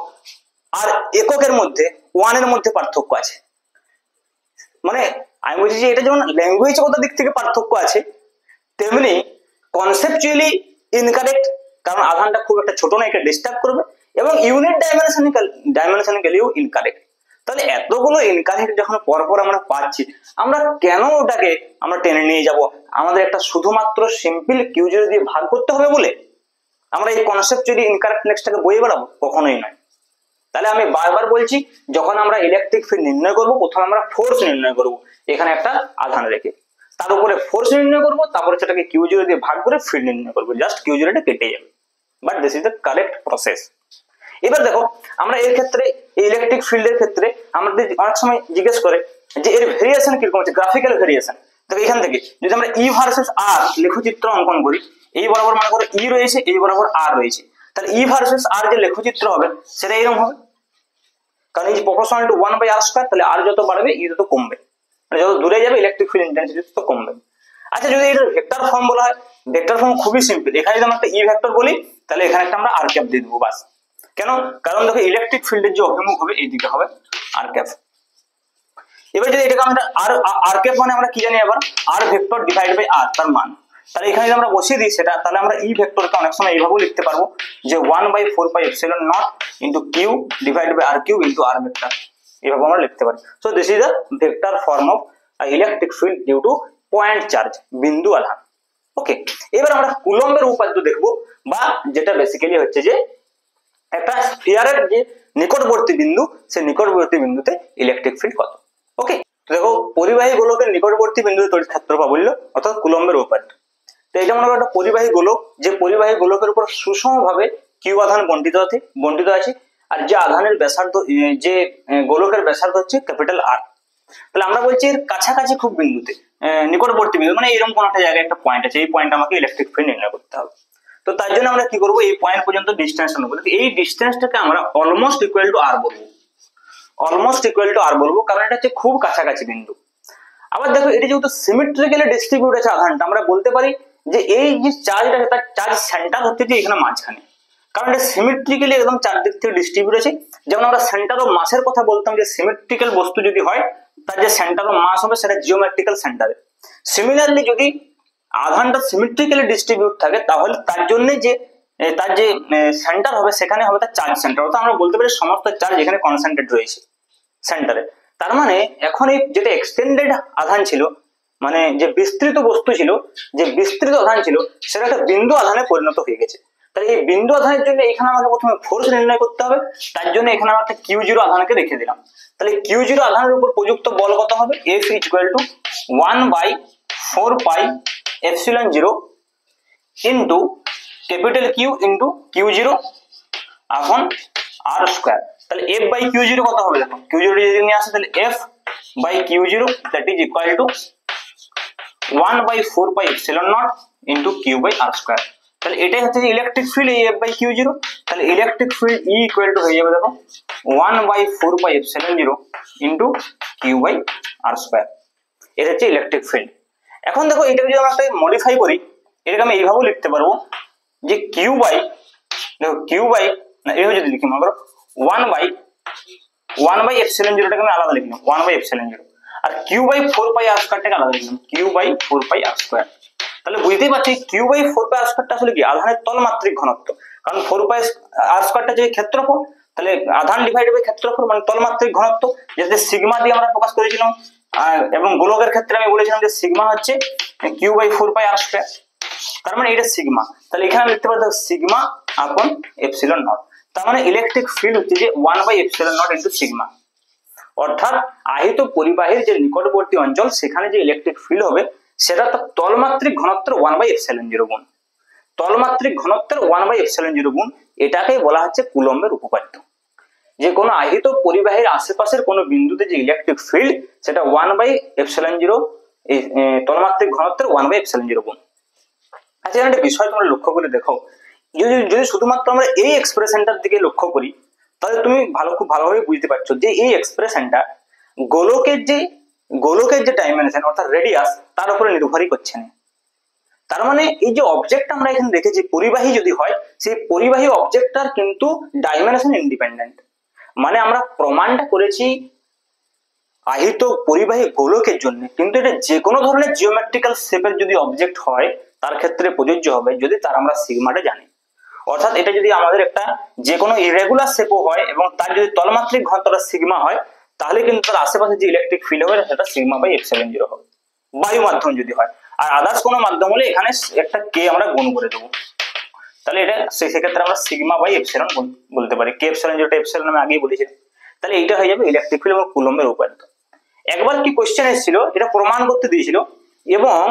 আর এককের মধ্যে ওয়ানের মধ্যে পার্থক্য আছে। মানে আমি বলছি যে এটা যেমন ল্যাঙ্গুয়েজগত দিক থেকে পার্থক্য আছে, তেমনি কনসেপচুয়ালি ইনকারেক্ট, কারণ আধানটা খুব একটা ছোট না, এটা ডিস্টার্ব করবে, এবং ইউনিট ডাইমেনশনালিও ইনকারেক্ট। তাহলে এতগুলো ইনকারেক্ট যখন পরপর আমরা পাচ্ছি, আমরা কেন ওটাকে আমরা টেনে নিয়ে যাব আমাদের একটা শুধুমাত্র সিম্পল কিউ0 দিয়ে ভাগ করতে হবে বলে আমরা এই কনসেপচুয়ালি ইনকারেক্টনেসটাকে বয়ে বেড়াবো? কখনোই নয়। তাহলে আমি বারবার বলছি, যখন আমরা ইলেকট্রিক ফিল্ড নির্ণয় করব, প্রথমে আমরা ফোর্স নির্ণয় করব, এখানে একটা আধান রেখে তার উপরে ফোর্স নির্ণয় করব, তারপরে সেটাকে কিউ0 দিয়ে ভাগ করে ফিল্ড নির্ণয় করব, জাস্ট কিউ0টা কেটে যাবে। But this is the correct process. এবার দেখো, আমরা এর ক্ষেত্রে ইলেকট্রিক ফিল্ডের ক্ষেত্রে আমাদের অনেক সময় জিজ্ঞেস করে যে এর ভেরিয়েশন কিরকম আছে, গ্রাফিক্যাল ভেরিয়েশন। দেখো এখান থেকে যদি আমরা ই ভার্সেস আর লেখচিত্র অঙ্কন করি, এই বরাবর মনে করো ই রয়েছে, এই বরাবর আর রয়েছে, তাহলে ই ভার্সেস আর যে লেখচিত্র হবে সেটা এরকম হবে, কারণ এই প্রপোর্শনাল টু 1/r², তাহলে আর যত বাড়বে ই তত কমবে, মানে যত দূরে যাবে ইলেকট্রিক ফিল্ড ইন্টেন্সিটি তত কমবে। আচ্ছা, যদি এটার ভেক্টর ফর্ম বলা হয়, ভেক্টর ফর্ম খুবই সিম্পল। এখানে যদি আমরা একটা ই ভেক্টর বলি, তাহলে এখানে একটা আমরা আর ক্যাপ দিয়ে দেবো, বাস। কেন? কারণ দেখো ইলেকট্রিক ফিল্ডের যে অভিমুখ হবে এই দিকে হবে আর ক্যাপ। এবার যদি এটাকে আমরা আর ক্যাপ মানে আমরা কি জানি, আবার আর ভেক্টর ডিভাইড বাই আর, তার মান। তাহলে এখানে যদি আমরা বসিয়ে দিই সেটা, তাহলে আমরা ই ভেক্টরকে অনেক সময় এইভাবেও লিখতে পারবো যে 1/4πε0 into q divide by r q into r vector, এভাবে আমরা লিখতে পারি। So this is the vector form of electric field due to point charge, বিন্দু আধান। ওকে, এবার আমরা কুলম্বের উপপাদ্য দেখবো, বা যেটা বেসিক্যালি হচ্ছে যে একটা স্ফিয়ারের যে নিকটবর্তী বিন্দু, সেই নিকটবর্তী বিন্দুতে ইলেকট্রিক ফিল্ড কত। ওকে, তো দেখো পরিবাহী গোলকের নিকটবর্তী বিন্দুতে তড়িৎ ক্ষেত্র প্রাবল্য অর্থাৎ কুলম্বের উপপাদ্য। তো এটা মনে করো একটা পরিবাহী গোলক, যে পরিবাহী গোলকের উপর সুষমভাবে কিউ আধান বন্টিত আছে, আর যে আধানের ব্যাসার্ধ, যে গোলকের ব্যাসার্ধ হচ্ছে ক্যাপিটাল আর। তাহলে আমরা বলছি এর কাছাকাছি খুব বিন্দুতে, নিকটবর্তী বিন্দু মানে এরকম কোন একটা জায়গায় একটা পয়েন্ট আছে, এই পয়েন্ট আমাকে ইলেকট্রিক ফিল্ড নির্ণয় করতে হবে। তো তার জন্য আমরা কি করবো, এই পয়েন্ট পর্যন্ত ডিস্টেন্স নেবো, এই ডিস্টেন্সটাকে আমরা অলমোস্ট ইকুয়াল টু আর বলবো, কারণ এটা হচ্ছে খুব কাছাকাছি বিন্দু। আবার দেখো, এটা যেহেতু সিমেট্রিক্যালি ডিস্ট্রিবিউট আছে আধানটা, আমরা বলতে পারি যে এই যে চার্জটা আছে তার চার্জ সেন্টার হচ্ছে যে এখানে মাঝখানে, কারণ এটা সিমেট্রিক্যালি একদম চারদিক থেকে ডিস্ট্রিবিউট আছে। যেমন আমরা সেন্টার অফ মাসের কথা বলতাম, যে সিমেট্রিক্যাল বস্তু যদি হয় তার যে সেন্টার অফ মাস হবে সেটা জিওমেট্রিক্যাল সেন্টারে। সিমিলারলি যদি আধানটা সিমেট্রিক্যালি ডিস্ট্রিবিউট থাকে, তাহলে তার জন্য যে তার যে সেন্টার হবে সেখানে হবে তার চার্জ সেন্টার, অর্থাৎ আমরা বলতে পারি সমস্ত চার্জ এখানে কনসেন্ট্রেট রয়েছে সেন্টারে। তার মানে এখন এই যেটা এক্সটেন্ডেড আধান ছিল, মানে যে বিস্তৃত বস্তু ছিল, যে বিস্তৃত আধান ছিল, সেটা একটা বিন্দু আধানে পরিণত হয়ে গেছে। তাহলে এই বিন্দু আধানের জন্য এখানে আমাকে প্রথমে ফোর্স নির্ণয় করতে হবে, তার জন্য এখানে আমরা একটা কিউ0 আধানকে রেখে দিলাম। তাহলে কিউ0 আধানের উপর প্রযুক্ত বল কত হবে, F = 1/4πε0 into capital q into কিউ0 আপন r²। তাহলে F/Q0 কত হবে, দেখো Q0 যদি নিয়ে আসে তাহলে F/Q0 that is equal to 1/4πε0 into Q/r²। তাহলে এটাই হচ্ছে যে ইলেকট্রিক ফিল্ড, এই F/Q0। তাহলে electric field E equal two হয়ে যাবে দেখো 1/4πε0 ইন্টু Q/r²। এটা হচ্ছে ইলেকট্রিক ফিল্ড। এখন দেখো এটাকে যদি আমরা মডিফাই করি, এটাকে আমি এইভাবেও লিখতে পারবো যে এইভাবে যদি লিখি, মনে করো 1/ε0টাকে আমি আলাদা লিখলাম 1/ε0, আর Q/4πr²টাকে আলাদা লিখলাম Q/4πr²। তাহলে বুঝতেই পারছি Q/4πr²টা আসলে কি, আধানের তলমাত্রিক ঘনত্ব। কারণ 4πr²টা যে ক্ষেত্রফল, তাহলে আধান ডিভাইড বাই ক্ষেত্রফল মানে তলমাত্রিক ঘনত্ব, যেটা সিগমা দিয়ে আমরা প্রকাশ করেছিলাম। এবং গোলকের ক্ষেত্রে আমি বলেছিলাম যে সিগমা হচ্ছে Q/4πr², তার মানে এটা সিগমা। তাহলে এখানে লিখতে পারবো সিগমা আপন এপসিলন নট। তার মানে ইলেকট্রিক ফিল্ড হচ্ছে যে 1/ε0 ইন্টু সিগমা। অর্থাৎ আহিত পরিবাহীর যে নিকটবর্তী অঞ্চল, সেখানে যে ইলেকট্রিক ফিল্ড হবে সেটা তার তলমাত্রিক ঘনত্বের 1/ε0 গুণ, তলমাত্রিক ঘনত্বের 1/ε0 গুণ। এটাকেই বলা হচ্ছে কুলম্বের উপপাদ্য। যে কোনো আহিত পরিবাহীর আশেপাশের কোনো বিন্দুতে যে ইলেকট্রিক ফিল্ড সেটা 1/ε0 এই তলমাত্রিক ঘনত্বের 1/ε0 গুণ। আচ্ছা, এখানে একটা বিষয় তোমরা লক্ষ্য করে দেখো, যদি যদি শুধুমাত্র আমরা এই এক্সপ্রেশনটার দিকে লক্ষ্য করি তাহলে তুমি খুব ভালোভাবে বুঝতে পারছো যে এই এক্সপ্রেশনটা গোলকের যে ডাইমেনশন অর্থাৎ রেডিয়াস তার উপরে নির্ভরই করছে না। তার মানে এই যে অবজেক্ট আমরা এখানে দেখেছি পরিবাহী যদি হয়, সেই পরিবাহী অবজেক্টটার কিন্তু ডাইমেনশন ইন্ডিপেন্ডেন্ট। মানে আমরা প্রমাণটা করেছি আহিত পরিবাহী গোলকের জন্য, কিন্তু এটা যে কোনো ধরনের জিওমেট্রিক্যাল শেপের যদি অবজেক্ট হয় তার ক্ষেত্রে প্রযোজ্য হবে যদি তার আমরা সিগমাটা জানি। অর্থাৎ এটা যদি আমাদের একটা যে কোনো ইরেগুলার শেপও হয় এবং তার যদি তলমাত্রিক ঘনত্বটা সিগমা হয় তাহলে কিন্তু তার আশেপাশে যে ইলেকট্রিক ফিল্ড হবে সেটা σ/ε0 হবে, বায়ু মাধ্যম যদি হয়। আর আদার্স কোনো মাধ্যম হলে এখানে একটা কে আমরা গুণ করে দেবো, তাহলে এটা সেক্ষেত্রে আমরা σ/ε বলতে পারি। কে ε যেটা এপসিলন আমি আগেই বলেছি, তাহলে এইটা হয়ে যাবে ইলেকট্রিক ফিল্ড এবং কুলম্বের উপাত্ত। একবার কি কোশ্চেন এসেছিল, এটা প্রমাণ করতে দিয়েছিল এবং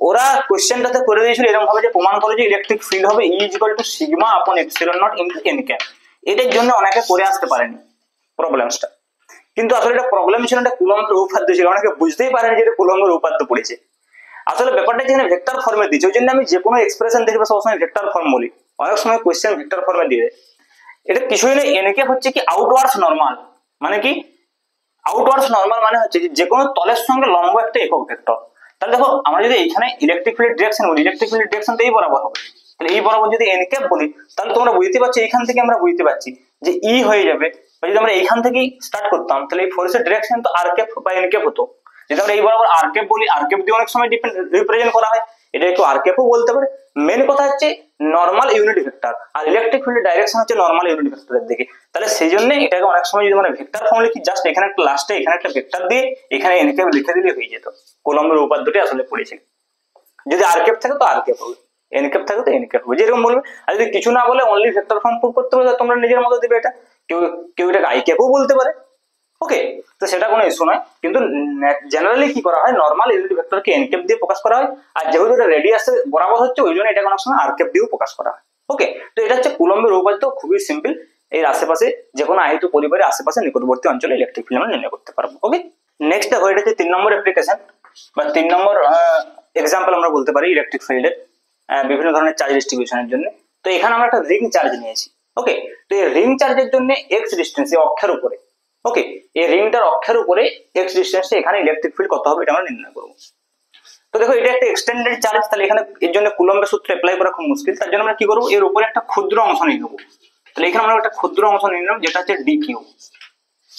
ওরা কোশ্চেনটাতে করে দিয়েছিল এরকম ভাবে যে প্রমাণ করে যে ইলেকট্রিক ফিল্ড হবে E = σ/ε0 × n ক্যাপ। এটার জন্য অনেকে করে আসতে পারেনি প্রবলেমসটা, কিন্তু আসলে এটা প্রবলেম ছিল, এটা কুলম্বের উপপাদ্য ছিল, অনেকে বুঝতেই পারেনি যে এটা কুলম্বের উপপাদ্য পড়েছে। আসলে ব্যাপারটা যেখানে ভেক্টর ফর্মে দিয়েছে ওই জন্য আমি যে কোনো এক্সপ্রেশন দেখবে সবসময় ভেক্টর ফর্ম বলি, অনেক সময় কোশ্চেন ভেক্টর ফর্মে দিয়ে দেয়। এটা কিছুই নয়, n ক্যাপ হচ্ছে কি আউটওয়ার্ডস নরমাল, মানে কি আউটওয়ার্ডস নরমাল মানে হচ্ছে যে কোনো তলের সঙ্গে লম্ব একটা একক ভেক্টর। তাহলে দেখো আমরা যদি এইখানে ইলেকট্রিক ফিল্ডের ডিরেকশন বলি, ইলেকট্রিক ফিল্ডের ডিরেকশন তো এই বরাবর হবে, তাহলে এই বরাবর যদি n ক্যাপ বলি তাহলে তোমরা বুঝতে পারছো এইখান থেকে আমরা বুঝতে পারছি যে E হয়ে যাবে। বা যদি আমরা এইখান থেকেই স্টার্ট করতাম তাহলে এই ফোর্সের ডিরেকশন তো r ক্যাপ বা n ক্যাপ হতো। যদি আমরা এই বরাবর r ক্যাপ বলি, r ক্যাপ দিয়ে অনেক সময় রিপ্রেজেন্ট করা হয়, এটা একটু r ক্যাপও বলতে পারে। মেন কথা হচ্ছে নরমাল ইউনিট ভেক্টর, আর ইলেকট্রিক ফিল্ডের ডাইরেকশন হচ্ছে নরমাল ইউনিট ভেক্টরের দিকে। তাহলে সেই জন্য এটাকে অনেক সময় যদি মানে ভেক্টর ফর্ম লিখি, জাস্ট এখানে একটা লাস্টে এখানে একটা ভেক্টর দিয়ে এখানে n ক্যাপ লিখে দিলে হয়ে যেত। কুলম্বের উপাদ্যটি আসলে পড়েছিল, যদি r ক্যাপ থাকে তো r ক্যাপ হবে, n ক্যাপ থাকে তো n ক্যাপ হবে, যেরকম বলবে। আর যদি কিছু না বলে অনলি ভেক্টর ফর্ম প্রুভ করতে হবে তোমরা নিজের মতো দিবে। এটা কেউ এটাকে i ক্যাপও বলতে পারে, ওকে, তো সেটা কোনো ইস্যু নয়। কিন্তু জেনারেলি কি করা হয়, নরমাল ইউনিট ভেক্টরকে n ক্যাপ দিয়ে প্রকাশ করা হয়, আর যেহেতু এটা রেডিয়াসে বরাবর হচ্ছে ওই জন্য এটাকে অনেক সময় r ক্যাপ দিয়েও প্রকাশ করা হয়। ওকে, তো এটা হচ্ছে কুলম্বের উপপাদ্য, খুবই সিম্পল। এর আশেপাশে যে কোনো আহিত পরিবারের আশেপাশে নিকটবর্তী অঞ্চলে ইলেকট্রিক ফিল্ড আমরা নির্ণয় করতে পারবো। ওকে, নেক্সট দেখো, এটা হচ্ছে 3 নম্বর অ্যাপ্লিকেশন বা 3 নম্বর এক্সাম্পল আমরা বলতে পারি ইলেকট্রিক ফিল্ডের বিভিন্ন ধরনের চার্জ ডিস্ট্রিবিউশনের জন্য। তো এখানে আমরা একটা রিং চার্জ নিয়েছি। ওকে, তো এই রিং চার্জের জন্য এক্স ডিস্টেন্স অক্ষের উপরে, ওকে, এই রিংটার অক্ষের উপরে এক্স ডিস্টেন্সে এখানে ইলেকট্রিক ফিল্ড কত হবে এটা আমরা নির্ণয় করব। তো দেখো এটা একটা এক্সটেন্ডেড চার্জ, তাহলে এখানে এর জন্য কুলম্বের সূত্র অ্যাপ্লাই করা খুব মুশকিল। তার জন্য আমরা কি করব, এর উপরে একটা ক্ষুদ্র অংশ নিয়ে নেব। তাহলে এখানে আমরা একটা ক্ষুদ্র অংশ নিয়ে নিলাম যেটা হচ্ছে dq,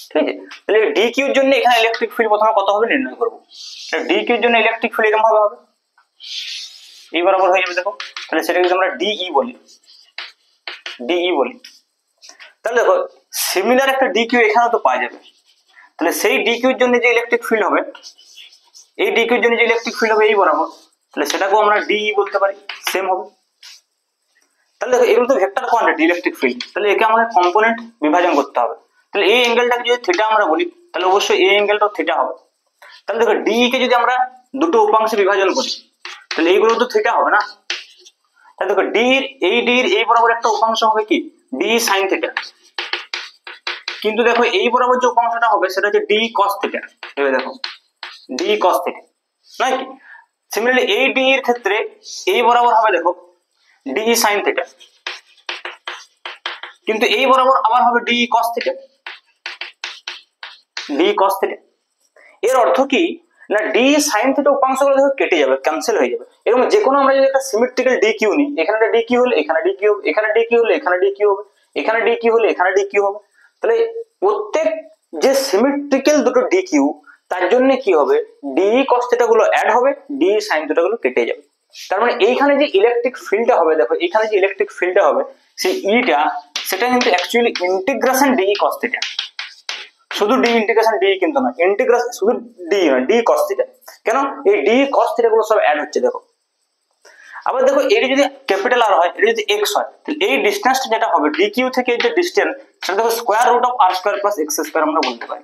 ঠিক আছে। তাহলে dq এর জন্য এখানে ইলেকট্রিক ফিল্ড প্রথমে কত হবে নির্ণয় করব। তাহলে dq এর জন্য ইলেকট্রিক ফিল্ড এরকম ভাবে হবে, এই বরাবর হয়ে যাবে। দেখো তাহলে সেটাকে যদি আমরা dE বলি, তাহলে দেখো সিমিলার একটা dq এখানেও তো পাওয়া যাবে। তাহলে সেই dq এর জন্য যে ইলেকট্রিক ফিল্ড হবে, এই dq এর জন্য যে ইলেকট্রিক ফিল্ড হবে এই বরাবর, তাহলে সেটাকেও আমরা dE বলতে পারি, সেম হবে। তাহলে দেখো এগুলো তো ভেক্টর কোয়ান্টিটি ইলেকট্রিক ফিল্ড, তাহলে একে আমাদের কম্পোনেন্ট বিভাজন করতে হবে। তাহলে এই অ্যাঙ্গেলটাকে যদি থিটা আমরা বলি তাহলে অবশ্যই এই অ্যাঙ্গেলটাও থিটা হবে। তাহলে দেখো dE কে যদি আমরা দুটো উপাংশে বিভাজন করি তাহলে এইগুলো তো থিটা হবে না। তাহলে দেখো ডি এর এই বরাবর একটা উপাংশ হবে কি ডি sin থিটা, কিন্তু দেখো এই বরাবর যে উপাংশটা হবে সেটা হচ্ছে ডি cos থিটা। এবার দেখো ডি cos থিটা নাকি। সিমিলারলি এই ডি এর ক্ষেত্রে এই বরাবর হবে দেখো ডি sin থিটা, কিন্তু এই বরাবর আবার হবে D cos theta, D cos theta. এর অর্থ কি না ডি sin থিটা উপাংশগুলো দেখো কেটে যাবে, ক্যান্সেল হয়ে যাবে। এরকম যে কোনো আমরা যদি একটা সিমেট্রিক্যাল ডি কিউ নিই, এখানে একটা ডি কিউ হলে এখানে ডি কিউ হবে, এখানে ডি কিউ হলে এখানে ডি কিউ হবে, এখানে ডি কিউ হলে এখানে ডি কিউ হবে। তাহলে প্রত্যেক যে সিমেট্রিক্যাল দুটো ডি কিউ তার জন্য কি হবে ডি cos থিটা গুলো অ্যাড হবে, ডি sin থিটা গুলো কেটে যাবে। তার মানে এইখানে যে ইলেকট্রিক ফিল্ডটা হবে, দেখো এখানে যে ইলেকট্রিক ফিল্ডটা হবে সেই ইটা সেটা কিন্তু actually integration D cos theta, শুধু ডি ইন্টিগ্রেশন ডি কিন্তু না, ইন্টিগ্রেশন শুধু ডি না, ডি cos থিটা। কেন এই ডি cos থিটা গুলো সব অ্যাড হচ্ছে দেখো। আবার দেখো এটা যদি ক্যাপিটাল আর হয়, এটা যদি x হয়, তাহলে এই ডিসটেন্সটা যেটা হবে ডি কিউ থেকে যে ডিসটেন্স সেটা দেখো square root of r square plus x square আমরা বলতে পারি।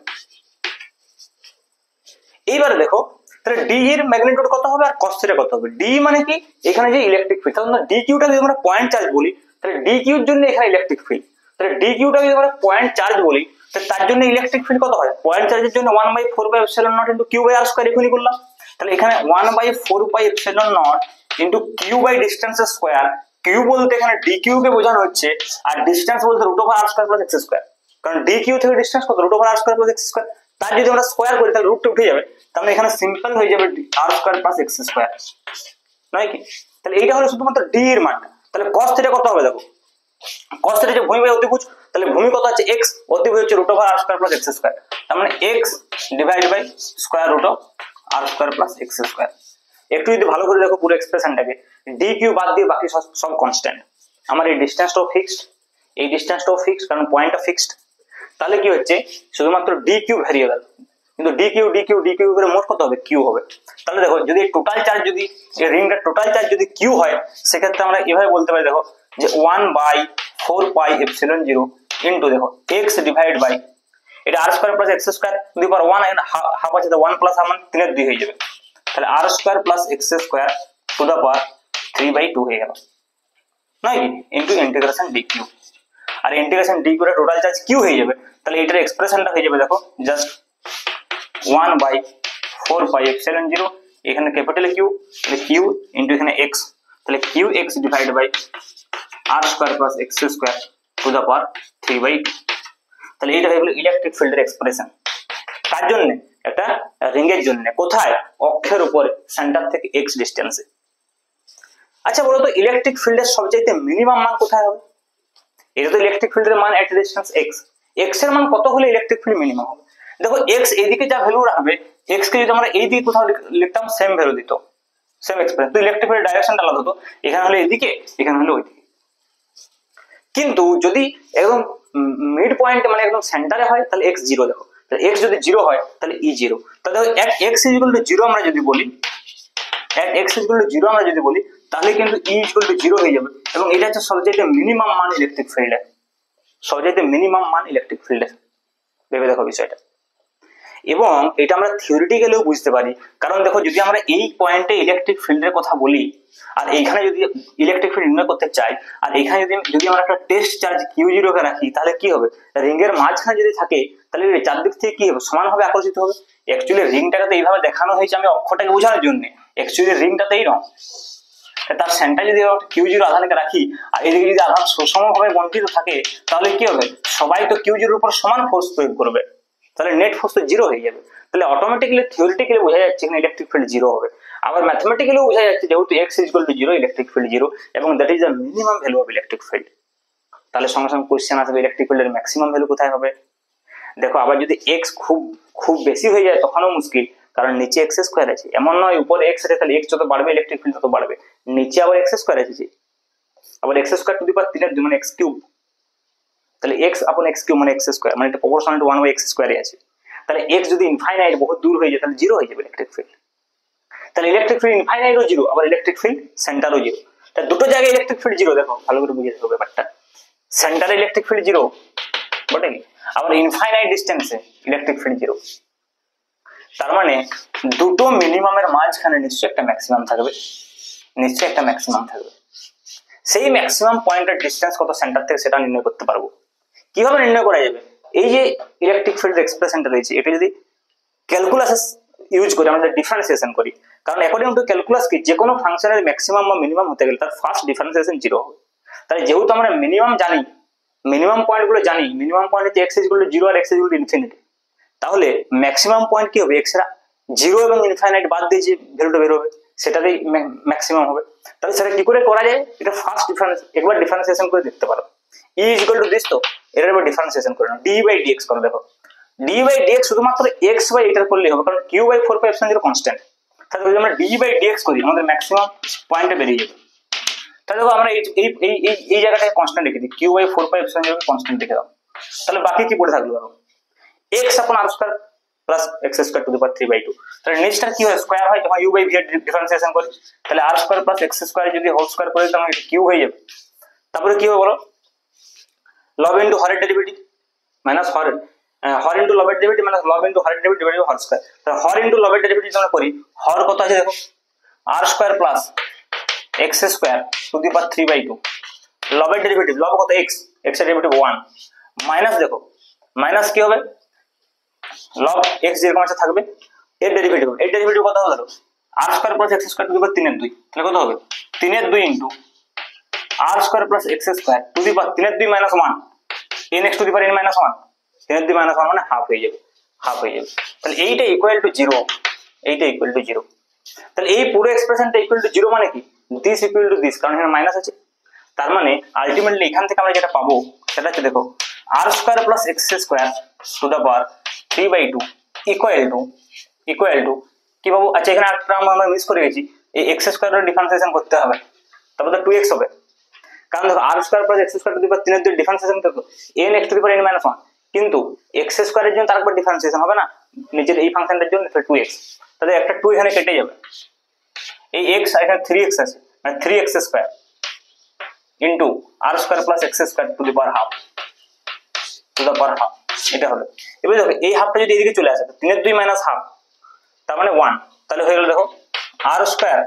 এইবারে দেখো তাহলে ডি এর ম্যাগনিটিউড কত হবে আর cos থিটা কত হবে। ডি মানে কি এখানে যে ইলেকট্রিক ফিল্ড, তাহলে ডি কিউটা যদি আমরা পয়েন্ট চার্জ বলি তাহলে ডি কিউর জন্য এখানে ইলেকট্রিক ফিল্ড, তাহলে ডি কিউটা যদি আমরা পয়েন্ট চার্জ বলি তো তার জন্য ইলেকট্রিক ফিল্ড কত হয়, পয়েন্ট চার্জের জন্য 1/4πε0 ইনটু q/r² এখনই করলাম। তাহলে এখানে 1/4πε0 ইনটু q/ডিসটেন্স স্কয়ার, কিউ বলতে এখানে dq কে বোঝানো হচ্ছে, আর ডিসটেন্স বলতে √r² + x², কারণ dq থেকে ডিসটেন্স কত √r² + x², তার যদি আমরা স্কয়ার করি তাহলে রুটটা উঠে যাবে, তাহলে এখানে সিম্পল হয়ে যাবে r² + x², নয় কি? তাহলে এইটা হলো শুধুমাত্র d এর মান। তাহলে cos θ কত হবে দেখো, cos θ যে ভূমি বাই অতিভুজ, তাহলে ভূমি কত আছে x, অতিভুজ হচ্ছে √r² + x², তার মানে x divide by √r² + x²। একটু যদি ভালো করে দেখো পুরো এক্সপ্রেশনটাকে, dq বাদ দিয়ে বাকি সব কনস্ট্যান্ট। আমার এই ডিসটেন্সটাও ফিক্সড, এই ডিসটেন্সটাও ফিক্সড, কারণ পয়েন্টটা ফিক্সড। তাহলে কি হচ্ছে, শুধুমাত্র dq ভ্যারিয়েবল, কিন্তু dq করে মোট কত হবে, q হবে। তাহলে দেখো যদি টোটাল চার্জ, যদি এই রিংটার টোটাল চার্জ যদি q হয়, সেক্ষেত্রে আমরা এভাবে বলতে পারি দেখো যে 1/4πε0 ইনটু দেখো x ডিভাইড বাই এটা r² + x² to the power 1, and half আছে তো 1 প্লাস হাফ মানে 3/2 হয়ে যাবে। তাহলে r² + x² to the power 3/2 হয়ে গেল, নয় কি, ইনটু ইন্টিগ্রেশন dq। আর ইন্টিগ্রেশন dq এর টোটাল চার্জ q হয়ে যাবে, তাহলে এটার এক্সপ্রেশনটা হয়ে যাবে দেখো জাস্ট 1/4πε0, এখানে ক্যাপিটাল Q, তাহলে Q ইনটু এখানে x, তাহলে qx divide by r² + x² to the power 3/2। তাহলে এইটা হয়ে গেল ইলেকট্রিক ফিল্ডের এক্সপ্রেশন। কার জন্য, একটা রিং এর জন্য, কোথায়, অক্ষের উপরে, সেন্টার থেকে x ডিসটেন্সে। আচ্ছা বলো তো ইলেকট্রিক ফিল্ডের সবচাইতে মিনিমাম মান কোথায় হবে? এটা তো ইলেকট্রিক ফিল্ডের মান এট ডিসটেন্স x, x এর মান কত হলে ইলেকট্রিক ফিল্ড মিনিমাম হবে? দেখো x এইদিকে যা ভ্যালু রাখবে, x কে যদি আমরা এই দিকে কোথাও লিখতাম সেম ভ্যালু দিত, সেম এক্সপ্রেশন, তো ইলেকট্রিক ফিল্ডের ডাইরেকশনটা আলাদা হতো, এখানে হলো এদিকে, এখানে হলো ওইদিকে। কিন্তু যদি একদম মিড পয়েন্টে মানে একদম সেন্টারে হয় তাহলে x 0, দেখো তাহলে x যদি 0 হয় তাহলে e 0, তাহলে x = 0 আমরা যদি বলি, x = 0 আমরা যদি বলি, তাহলে কিন্তু e = 0 হয়ে যাবে, এবং এটা হচ্ছে সবচেয়ে মিনিমাম মান ইলেকট্রিক ফিল্ডের, সবচেয়ে মিনিমাম মান ইলেকট্রিক ফিল্ডের। ভেবে দেখো বিষয়টা, এবং এটা আমরা থিওরিটিক্যালিও বুঝতে পারি, কারণ দেখো যদি আমরা এই পয়েন্টে ইলেকট্রিক ফিল্ডের কথা বলি, আর এইখানে যদি ইলেকট্রিক ফিল্ড নির্ণয় করতে চাই, আর এখানে যদি আমরা একটা টেস্ট চার্জ q0 কে রাখি, তাহলে কি হবে, রিং এর মাঝখানে যদি থাকে তাহলে চারদিক থেকে কি হবে, সমানভাবে আকর্ষিত হবে। অ্যাকচুয়ালি রিংটাকে তো এইভাবে দেখানো হয়েছে আমি অক্ষরটাকে বোঝানোর জন্য, অ্যাকচুয়ালি রিংটাতে এইরকম, তার সেন্টার যদি q0 আধানকে রাখি, আর এদিকে যদি আধান সুষমভাবে বন্টিত থাকে, তাহলে কি হবে, সবাই তো q0 এর উপর সমান ফোর্স প্রয়োগ করবে, তাহলে নেট ফোর্স তো 0 হয়ে যাবে। তাহলে অটোমেটিক্যালি থিওরিটিক্যালি বোঝা যাচ্ছে এখানে ইলেকট্রিক ফিল্ড 0 হবে। আবার ম্যাথমেটিক্যালিও বোঝা যাচ্ছে যেহেতু x = 0, ইলেকট্রিক ফিল্ড 0, এবং that is the minimum value of electric field. তাহলে সঙ্গে সঙ্গে কোশ্চেন আসবে ইলেকট্রিক ফিল্ডের ম্যাক্সিমাম ভ্যালু কোথায় হবে? দেখো আবার যদি x খুব বেশি হয়ে যায় তখনও মুশকিল, কারণ নিচে x² আছে, এমন নয় উপরে x আছে তাহলে x যত বাড়বে ইলেকট্রিক ফিল্ড তত বাড়বে, নিচে আবার x² আছে, আবার x² টু দি পাওয়ার 3/2 মানে x3, তাহলে x/x³ মানে x² মানে এটা প্রপোর্শনাল টু 1/x² এ আছে। তাহলে x যদি ইনফাইনাইট বহুত দূর হয়ে যায় তাহলে 0 হয়ে যাবে ইলেকট্রিক ফিল্ড। তাহলে ইলেকট্রিক ফিল্ড ইনফাইনাইটও 0, আবার ইলেকট্রিক ফিল্ড সেন্টারও 0, তাহলে দুটো জায়গায় ইলেকট্রিক ফিল্ড 0। দেখো ভালো করে বুঝে দেখো ব্যাপারটা, সেন্টারে ইলেকট্রিক ফিল্ড 0 বটে, আবার ইনফাইনাইট ডিসটেন্সে ইলেকট্রিক ফিল্ড 0। তার মানে দুটো মিনিমামের মাঝখানে নিশ্চয়ই একটা ম্যাক্সিমাম থাকবে, নিশ্চয়ই একটা ম্যাক্সিমাম থাকবে। সেই ম্যাক্সিমাম পয়েন্টের ডিসটেন্স কত সেন্টার থেকে সেটা নির্ণয় করতে পারবো। কিভাবে নির্ণয় করা যাবে? এই যে ইলেকট্রিক ফিল্ড এক্সপ্রেশনটা রয়েছে, এটা যদি ক্যালকুলাস ইউজ করে আমরা ডিফারেন্সিয়েশন করি, কারণ অ্যাকর্ডিং টু ক্যালকুলাস কি যে কোনো ফাংশনের ম্যাক্সিমাম বা মিনিমাম হতে গেলে তার ফার্স্ট ডিফারেন্সিয়েশন 0 হবে। তাহলে যেহেতু আমরা মিনিমাম জানি, মিনিমাম পয়েন্টগুলো জানি, মিনিমাম পয়েন্ট হচ্ছে x = 0 আর x = ইনফিনিটি, তাহলে ম্যাক্সিমাম পয়েন্ট কি হবে, x এর 0 এবং ইনফাইনাইট বাদ দিয়ে যে ভ্যালুটা বের হবে সেটাতেই ম্যাক্সিমাম হবে। তাহলে সেটা কি করে করা যায়, এটা ফার্স্ট ডিফারেন্স একবার ডিফারেন্সিয়েশন করে দেখতে পারো। e = this, তো এর উপর ডিফারেন্সিয়েশন করে নাও, d/dx করে দেখো, d/dx শুধুমাত্র x বাই এটার করলেই হবে, কারণ q/4πε0 কনস্ট্যান্ট। তাহলে যদি আমরা d/dx করি আমাদের ম্যাক্সিমাম পয়েন্টটা বেরিয়ে যাবে। তাহলে দেখো আমরা এই জায়গাটায় কনস্ট্যান্ট রেখে দিই, q/4πε0 কনস্ট্যান্ট রেখে দাও, তাহলে বাকি কি পড়ে থাকলো দেখো x/r² + x² to the power 3/2। তাহলে নেক্সটটা কি হয়, স্কয়ার হয়, যখন u/v এর ডিফারেন্সিয়েশন করি, তাহলে r² + x² যদি হোল স্কয়ার করে তাহলে এটা কিউব হয়ে যাবে। তারপরে কি হবে বলো, লব ইনটু হরের ডেরিভেটিভ মাইনাস হর ইনটু লবের ডেরিভেটিভ মাইনাস লব ইনটু হরের ডেরিভেটিভ ডিভাইডেড বাই হর স্কয়ার। তাহলে হর ইনটু লবের ডেরিভেটিভ আমরা করি, হর কত আছে দেখো r² + x² to the power 3/2, লবের ডেরিভেটিভ লব কত x, x এর ডেরিভেটিভ 1, মাইনাস দেখো মাইনাস কি হবে লগ এক্স যেরকম আছে থাকবে, এর ডেরিভেটিভ কত হবে ধরো r square plus x square to the power 3 এর 2, তাহলে কত হবে 3 এর 2 into r square plus x square to the power 3 এর 2 minus 1 n x to the power n minus 1, 3 এর 2 মাইনাস 1 মানে হাফ হয়ে যাবে, তাহলে এইটা ইকুয়াল টু 0, এইটা ইকুয়াল টু 0। তাহলে এই পুরো এক্সপ্রেশনটা ইকুয়াল টু 0 মানে কি দিস ইকুয়াল টু দিস, কারণ এখানে মাইনাস আছে। তার মানে আলটিমেটলি এখান থেকে আমরা যেটা পাবো সেটা হচ্ছে দেখো r square plus x square to the power 3/2 equal to কি পাবো, আচ্ছা এখানে একটা টার্ম আমরা মিস করে গেছি, এই এক্স স্কয়ারের ডিফারেন্সিয়েশন করতে হবে, তারপর তো 2x হবে, কারণ দেখো r square plus x square to the power 3 এর 2 ডিফারেন্সিয়েশন করতে n x to the power n minus 1, কিন্তু এক্স স্কয়ারের জন্য তারপর ডিফারেন্সিয়েশন হবে না নিচের এই ফাংশনটার জন্য 2x, তাহলে একটা 2 এখানে কেটে যাবে, এই x আর এখানে 3x আছে মানে 3x square into r square plus x square to the power half এটা হবে। এবার দেখো এই হাফটা যদি এদিকে চলে আসে 3 এর 2 মাইনাস হাফ তার মানে 1, তাহলে হয়ে গেল দেখো r square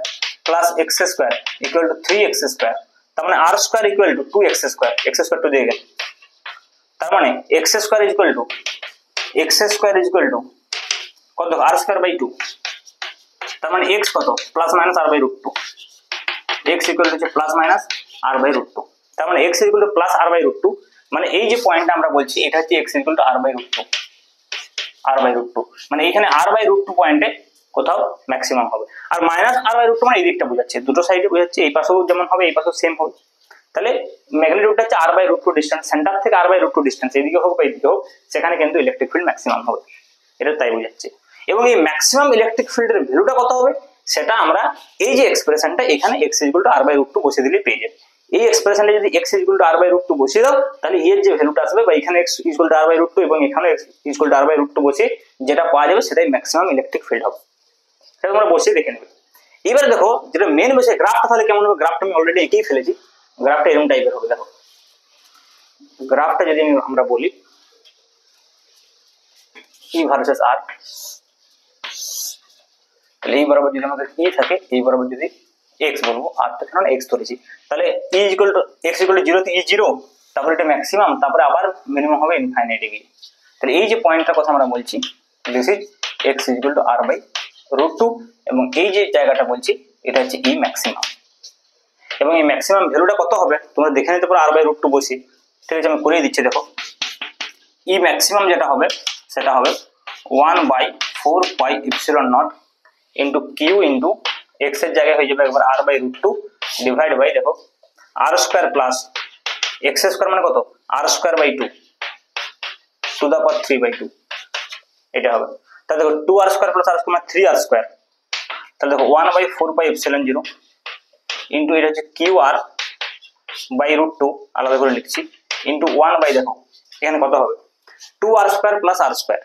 plus x square equal to 3x square, তার মানে r square equal to 2x square, x square টু দিয়ে গেল, তার মানে এক্স স্কয়ার ইকুয়াল টু কত আর স্কয়ার বাই 2, তার মানে x কত plus minus r by root 2, x equal to plus minus r by root 2, তার মানে x equal to plus r by root 2, মানে এই যে পয়েন্টটা আমরা বলছি এটা হচ্ছে x equal to r by root 2, মানে এখানে আর বাই রুট 2 পয়েন্টে কোথাও ম্যাক্সিমাম হবে, আর মাইনাস আর বাই রুট 2 মানে এই দিকটা বোঝাচ্ছে, দুটো সাইডে বোঝাচ্ছে, এই পাশেও যেমন হবে এই পাশেও সেম হবে, তাহলে ম্যাগনিটিউডটা হচ্ছে আর বাই রুট 2 ডিসটেন্স, সেন্টার থেকে আর বাই রুট 2 ডিসটেন্স এদিকে হোক বা এদিকে হোক সেখানে কিন্তু ইলেকট্রিক ফিল্ড ম্যাক্সিমাম হবে, এটা তাই বোঝাচ্ছে। এবং এই ম্যাক্সিমাম ইলেকট্রিক ফিল্ডের ভ্যালুটা কত হবে সেটা আমরা এই যে এক্সপ্রেশনটা এখানে x equal to r by root 2 বসিয়ে দিলে পেয়ে যাবে, এই এক্সপ্রেশনে যদি x equal to r by root 2 বসিয়ে দাও তাহলে এর যে ভ্যালুটা আসবে বা এখানে x equal to r by root 2 এবং এখানে x equal to r by root 2 বসিয়ে যেটা পাওয়া যাবে সেটাই ম্যাক্সিমাম ইলেকট্রিক ফিল্ড হবে, সেটা তোমরা বসিয়ে দেখে নেবে। এবার দেখো যেটা মেন বিষয় গ্রাফটা তাহলে কেমন হবে, গ্রাফটা আমি অলরেডি এঁকেই ফেলেছি, গ্রাফটা এরকম টাইপের হবে, দেখো গ্রাফটা যদি আমরা বলি E ভার্সেস R, তাহলে এই বরাবর যদি আমাদের E থাকে এই বরাবর যদি x বলবো আর তো কারণ x ধরেছি, তাহলে E equal two x equal two 0 তে E 0, তারপরে এটা ম্যাক্সিমাম, তারপরে আবার মিনিমাম হবে ইনফাইনাইটে গিয়ে, তাহলে এই যে পয়েন্টটার কথা আমরা বলছি this is x equal to r by root 2, এবং এই যে জায়গাটা বলছি এটা হচ্ছে E ম্যাক্সিমাম, এবং এই ম্যাক্সিমাম ভ্যালুটা কত হবে তোমরা দেখে নিতে পারো আর বাই রুট 2 বসি, ঠিক আছে আমি করিয়ে দিচ্ছি, দেখো E ম্যাক্সিমাম যেটা হবে সেটা হবে 1/4 pi epsilon naught into q into x এর জায়গায় হয়ে যাবে একবার r by root 2 divide by দেখো r square plus x square মানে কত r square by 2 to the power 3/2, এটা হবে। তাহলে দেখো 2 r square plus r square মানে 3 আর স্কয়ার, তাহলে দেখো 1/4 পাই এপসিলন 0 ইনটু এটা হচ্ছে কিউ আর বাই রুট 2 আলাদা করে লিখছি ইনটু 1 বাই দেখো এখানে কত হবে 2 r square plus r square,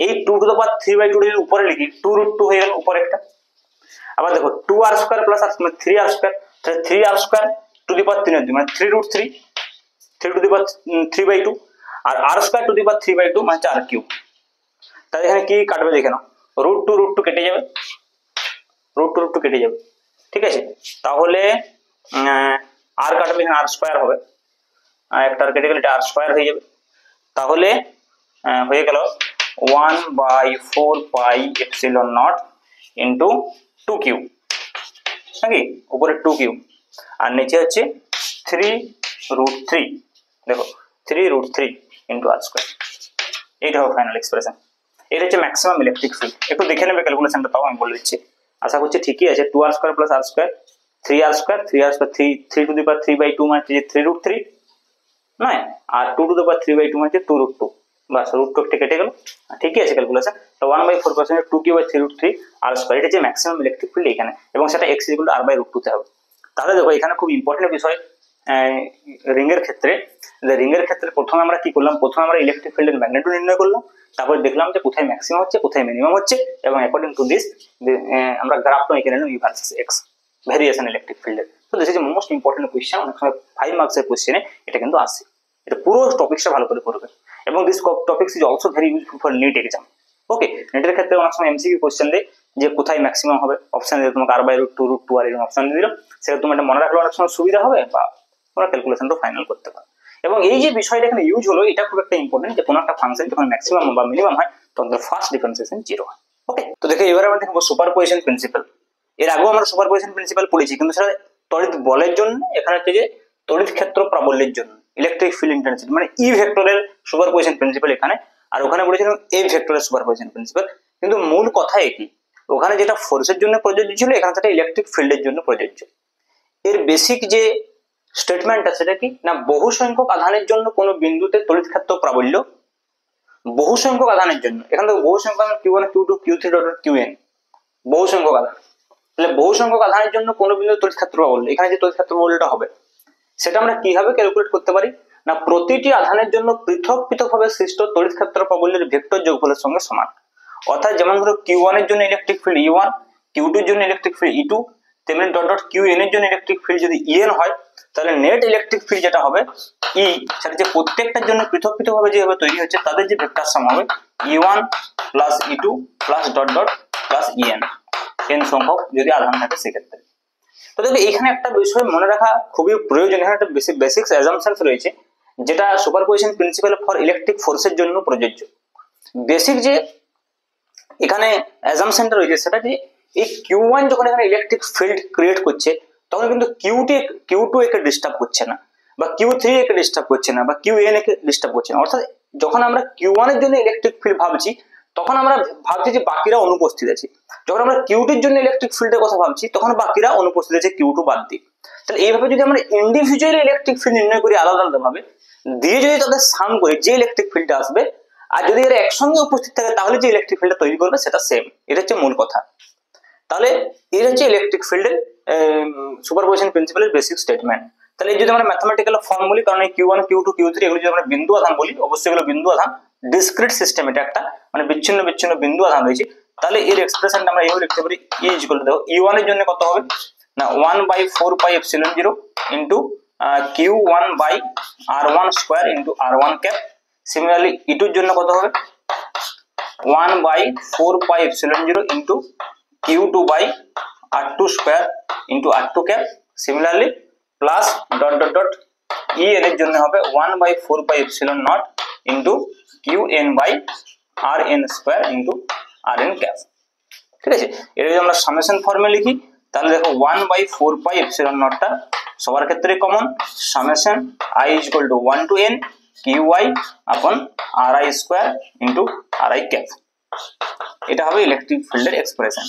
এই 2 টু দা পাওয়ার 3/2 যদি উপরে লিখি 2 রুট 2 হয়ে গেল উপরে একটা, আবার দেখো 2 আর স্কয়ার প্লাস আর মানে 3 আর স্কয়ার, তাহলে 3 r square to the power 3 এর 2 মানে 3 রুট 3 3 টু দি পাওয়ার 3/2, আর r square to the power 3/2 মানে 4 কিউব, তাহলে এখানে কি কাটবে দেখে নাও রুট 2 কেটে যাবে, রুট 2 কেটে যাবে, ঠিক আছে। তাহলে আর কাটবে এখানে আর স্কয়ার হবে, আর একটা কেটে গেলে এটা আর স্কয়ার হয়ে যাবে, তাহলে হয়ে গেল 1/4 pi epsilon naught into 2 q, নাকি উপরে 2 কিউ আর নিচে হচ্ছে 3 রুট 3, দেখো 3 রুট 3 ইনটু আর স্কয়ার, এইটা হবে ফাইনাল এক্সপ্রেশন, এটা হচ্ছে ম্যাক্সিমাম ইলেকট্রিক ফিল্ড। একটু দেখে নেবে ক্যালকুলেশনটা, তাও আমি বলে দিচ্ছি, আশা করছি ঠিকই আছে। 2 r square plus r square 3 r square 3 to the power 3/2 মানে 3 রুট 3 নয়, আর 2 টু দি পাওয়ার 3/2 মানে 2 রুট 2, বাস রুট 2 কেটে গেল, ঠিকই আছে ক্যালকুলেশন। তো 1/4 2 q by 3 root 3 r square, এটা যে ম্যাক্সিমাম ইলেকট্রিক ফিল্ড এখানে, এবং সেটা x equal to r by root 2 তে হবে। তাহলে দেখো এখানে খুব ইম্পর্টেন্ট বিষয় রিং এর ক্ষেত্রে, প্রথমে আমরা কি করলাম, প্রথমে আমরা ইলেকট্রিক ফিল্ডের ম্যাগনিটিউড নির্ণয় করলাম, তারপর দেখলাম যে কোথায় ম্যাক্সিমাম হচ্ছে কোথায় মিনিমাম হচ্ছে, এবং অ্যাকর্ডিং টু দিস আমরা গ্রাফটা এঁকে নিলাম E versus x variation electric ফিল্ডের। তো this is most important question, অনেক সময় 5 মার্কসের কোয়েশ্চেনে এটা কিন্তু আসে, এটা পুরো টপিকটা ভালো করে পড়বে, এবং this topics is also very useful for NEET exam. Okay, নেটের ক্ষেত্রে অনেক সময় এমসিকিউ কোয়েশ্চেন দেয় যে কোথায় ম্যাক্সিমাম হবে, অপশন দিলে তোমাকে r বাই রুট 2 আর এরকম অপশন দিয়ে দিল, সেটা তুমি এটা মনে রাখলে অনেক সময় সুবিধা হবে, বা তোমরা ক্যালকুলেশনটা ফাইনাল করতে পারো। এবং এই যে বিষয়টা এখানে ইউজ হলো এটা খুব একটা ইম্পর্টেন্ট, যে কোনো একটা ফাংশন যখন ম্যাক্সিমাম বা মিনিমাম হয় তখন ফার্স্ট ডিফারেন্সিয়েশন 0 হয়। ওকে, তো দেখো এবারে আমরা দেখবো সুপারপজিশন প্রিন্সিপাল। এর আগেও আমরা সুপারপজিশন প্রিন্সিপাল পড়েছি, কিন্তু সেটা তড়িৎ বলের জন্য, এখানে হচ্ছে যে তড়িৎ ক্ষেত্র প্রাবল্যের জন্য, ইলেকট্রিক ফিল্ড ইন্টেন্সিটি মানে ই ভেক্টরের সুপারপজিশন প্রিন্সিপাল এখানে, আর ওখানে বলেছিলাম এ ভেক্টরের সুপারপজিশন প্রিন্সিপাল। কিন্তু মূল কথা একই, ওখানে যেটা ফোর্সের জন্য প্রযোজ্য ছিল এখানে সেটা ইলেকট্রিক ফিল্ডের জন্য প্রযোজ্য। এর বেসিক যে স্টেটমেন্টটা সেটা কি না, বহু সংখ্যক আধানের জন্য কোনো বিন্দুতে তড়িৎ ক্ষেত্র প্রাবল্য, বহু সংখ্যক আধানের জন্য, এখান থেকে বহু সংখ্যক আধান Q1 Q2 Q3 Qn, বহু সংখ্যক আধান, তাহলে বহু সংখ্যক আধানের জন্য কোনো বিন্দু তড়িৎ ক্ষেত্র প্রাবল্য, এখানে যে তড়িৎ ক্ষেত্র প্রাবল্যটা হবে সেটা আমরা কিভাবে ক্যালকুলেট করতে পারি না, প্রতিটি আধানের জন্য পৃথক পৃথকভাবে সৃষ্ট তড়িৎ ক্ষেত্র প্রাবল্যের ভেক্টর যোগফলের সঙ্গে সমান। অর্থাৎ যেমন ধরো Q1 এর জন্য ইলেকট্রিক ফিল্ড E1, Q2 এর জন্য ইলেকট্রিক ফিল্ড E2, তেমনি ডট ডট Qn এর জন্য ইলেকট্রিক ফিল্ড যদি En হয়, তাহলে নেট ইলেকট্রিক ফিল্ড যেটা হবে E, সেটা যে প্রত্যেকটার জন্য পৃথক পৃথকভাবে যেভাবে তৈরি হচ্ছে তাদের যে ভেক্টর সাম হবে E1 plus E2 plus dot dot plus En, n সংখ্যক যদি আধান থাকে সেক্ষেত্রে। তো দেখো এখানে একটা বিষয় মনে রাখা খুবই প্রয়োজন, এখানে একটা বেসিক অ্যাজাম্পশনস রয়েছে যেটা সুপারপজিশন প্রিন্সিপাল ফর ইলেকট্রিক ফোর্সের জন্য প্রযোজ্য। বেসিক যে এখানে অ্যাজাম্পশনটা রয়েছে সেটা যে এই Q1 যখন এখানে ইলেকট্রিক ফিল্ড ক্রিয়েট করছে তখন কিন্তু Q2 একে ডিস্টার্ব করছে না, বা Q3 একে ডিস্টার্ব করছে না, বা Qn একে ডিস্টার্ব করছে না। অর্থাৎ যখন আমরা Q1 এর জন্য ইলেকট্রিক ফিল্ড ভাবছি তখন আমরা ভাবছি যে বাকিরা অনুপস্থিত আছে, যখন আমরা Q2 এর জন্য ইলেকট্রিক ফিল্ডের কথা ভাবছি তখন বাকিরা অনুপস্থিত আছে Q2 বাদ দিয়ে। তাহলে এইভাবে যদি আমরা ইন্ডিভিজুয়ালি ইলেকট্রিক ফিল্ড নির্ণয় করি আলাদা আলাদা ভাবে দিয়ে যদি তাদের সাম করি যে ইলেকট্রিক ফিল্ডটা আসবে, আর যদি এরা একসঙ্গে উপস্থিত থাকে তাহলে যে ইলেকট্রিক ফিল্ডটা তৈরি করবে সেটা সেম। এটা হচ্ছে মূল কথা। তাহলে এটা হচ্ছে ইলেকট্রিক ফিল্ডের সুপারপজিশন প্রিন্সিপালের বেসিক স্টেটমেন্ট। তাহলে যদি আমরা ম্যাথমেটিক্যাল ফর্ম বলি, কারণ এই Q1 Q2 Q3 এগুলো যদি আমরা বিন্দু আধান বলি, অবশ্যই এগুলো বিন্দু আধান, ডিসক্রিট সিস্টেম এটা একটা, মানে বিচ্ছিন্ন বিচ্ছিন্ন বিন্দু আধান রয়েছে। তাহলে এর এক্সপ্রেশনটা আমরা এইভাবে লিখতে পারি, E ইকুয়াল টু, দেখো E1 এর জন্য কত হবে না 1/4πε0 into Q1/r1 square into r1 cap. Similarly E2 এর জন্য কত হবে 1/4πε0 into Q2/r2 square into r2 cap. Similarly plus dot dot dot En এর জন্য হবে 1/4πε0 into Qn/rn square into rn cap. ঠিক আছে, এটা যদি আমরা সামেশন ফর্মে লিখি তাহলে দেখো 1/4πε0 টা সবার ক্ষেত্রে common, summation i equal to 1 to n qy আপন ri square into ri cap. এটা হবে ইলেকট্রিক ফিল্ডের এক্সপ্রেশন।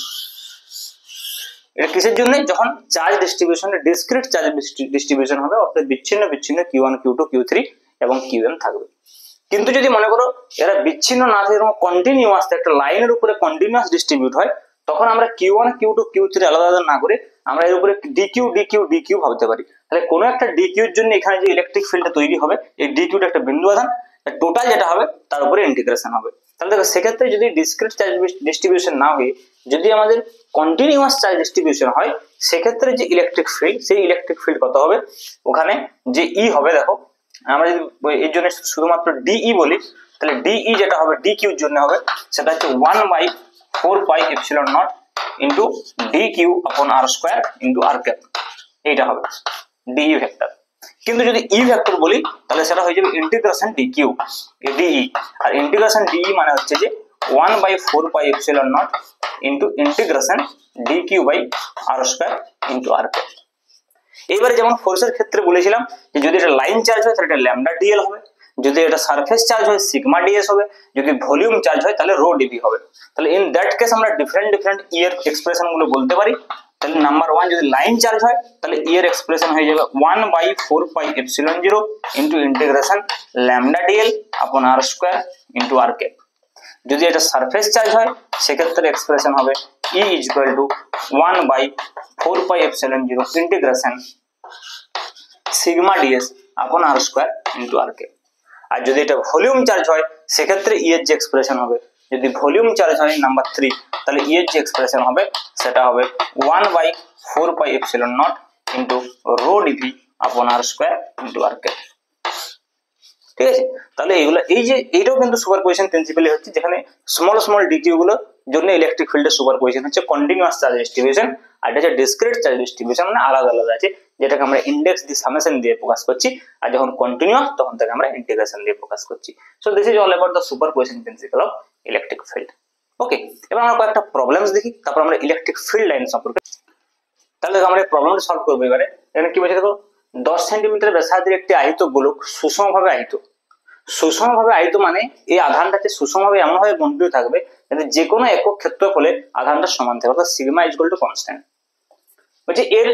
এটা কিসের জন্য, যখন চার্জ ডিস্ট্রিবিউশনে ডিসক্রিট চার্জ ডিস্ট্রিবিউশন হবে, অর্থাৎ বিচ্ছিন্ন বিচ্ছিন্ন Q1 Q2 Q3 এবং Qn থাকবে। কিন্তু যদি মনে করো এরা বিচ্ছিন্ন না থাকে এবং কন্টিনিউয়াস একটা লাইনের উপরে কন্টিনিউয়াস ডিস্ট্রিবিউট হয়, তখন আমরা Q1 Q2 Q3 আলাদা আলাদা না করে আমরা এর উপরে dq ভাবতে পারি। তাহলে কোনো একটা dq এর জন্য এখানে যে ইলেকট্রিক ফিল্ডটা তৈরি হবে, এই dq টা একটা বিন্দু আধান, টোটাল যেটা হবে তার উপরে ইন্টিগ্রেশন হবে। তাহলে দেখো সেক্ষেত্রে যদি ডিসক্রিট চার্জ ডিস্ট্রিবিউশন না হয়ে যদি আমাদের কন্টিনিউয়াস চার্জ ডিস্ট্রিবিউশন হয়, সেক্ষেত্রে যে ইলেকট্রিক ফিল্ড, সেই ইলেকট্রিক ফিল্ড কত হবে, ওখানে যে ই হবে, দেখো আমরা যদি এর জন্য শুধুমাত্র ডিই বলি তাহলে ডিই যেটা হবে dq এর জন্য হবে সেটা হচ্ছে 1/4πε0 ইনটু dq আপন r square into r cap, এইটা হবে ডিই ভেক্টর। কিন্তু যদি ই ভেক্টর বলি তাহলে সেটা হয়ে যাবে ইন্টিগ্রেশন dq ডিই, আর ইন্টিগ্রেশন ডিই মানে হচ্ছে যে 1/4πε0 into integration dq/r square into r cap. এবারে যেমন ফোর্সের ক্ষেত্রে বলেছিলাম যে যদি এটা লাইন চার্জ হয় তাহলে এটা ল্যামডা ডিএল হবে, যদি এটা সারফেস চার্জ হয় সিগমা ডিএস হবে, যদি ভলিউম চার্জ হয় তাহলে রো ডিবি হবে। তাহলে ইন দ্যাট কেস আমরা ডিফারেন্ট ই এর এক্সপ্রেশন গুলো বলতে পারি। তাহলে নাম্বার 1 যদি লাইন চার্জ হয় তাহলে ই এর এক্সপ্রেশন হয়ে যাবে 1/4πε0 into integration lambda dl upon r square into r cap. যদি এটা সারফেস চার্জ হয় সেক্ষেত্রে এক্সপ্রেশন হবে E equal to 1/4πε0 integration sigma ds upon r square into r cap. আর যদি এটা ভলিউম চার্জ হয় সেক্ষেত্রে ই এর যে এক্সপ্রেশন হবে, যদি ভলিউম চার্জ হয় নাম্বার 3, তাহলে ই এর যে এক্সপ্রেশন হবে সেটা হবে 1/4πε0 ইনটু রো ডিভি আপন r square into r cap. ঠিক আছে, তাহলে এইগুলো এই যে এইটাও কিন্তু সুপারপজিশন প্রিন্সিপালে হচ্ছে, যেখানে স্মল ডিকিউ গুলো জন্য ইলেকট্রিক ফিল্ডের সুপারপজিশন হচ্ছে কন্টিনিউয়াস চার্জ ডিস্ট্রিবিউশন, আর এটা হচ্ছে ডিসক্রিট চার্জ ডিস্ট্রিবিউশন, মানে আলাদা আলাদা আছে, যেটাকে আমরা ইন্ডেক্স দিয়ে সামেশন দিয়ে প্রকাশ করছি, আর যখন কন্টিনিউয়াস তখন তাকে আমরা ইন্টিগ্রেশন দিয়ে প্রকাশ করছি। So this is all about the superposition principle of electric field. Okay, এবার আমরা কয়েকটা প্রবলেমস দেখি, তারপর আমরা ইলেকট্রিক ফিল্ড লাইন সম্পর্কে। তাহলে আমরা এই প্রবলেমটা সলভ করবো। এবারে এখানে কি বলছে দেখো, 10 সেন্টিমিটার ব্যাসার্ধের একটি আহিত গোলক সুষমভাবে আহিত। সুষমভাবে আহিত মানে এই আধানটাতে সুষমভাবে এমনভাবে বন্টিত থাকবে যাতে যে কোনো একক ক্ষেত্রফলে আধানটা সমান থাকে, অর্থাৎ sigma is equal to constant. বলছে এর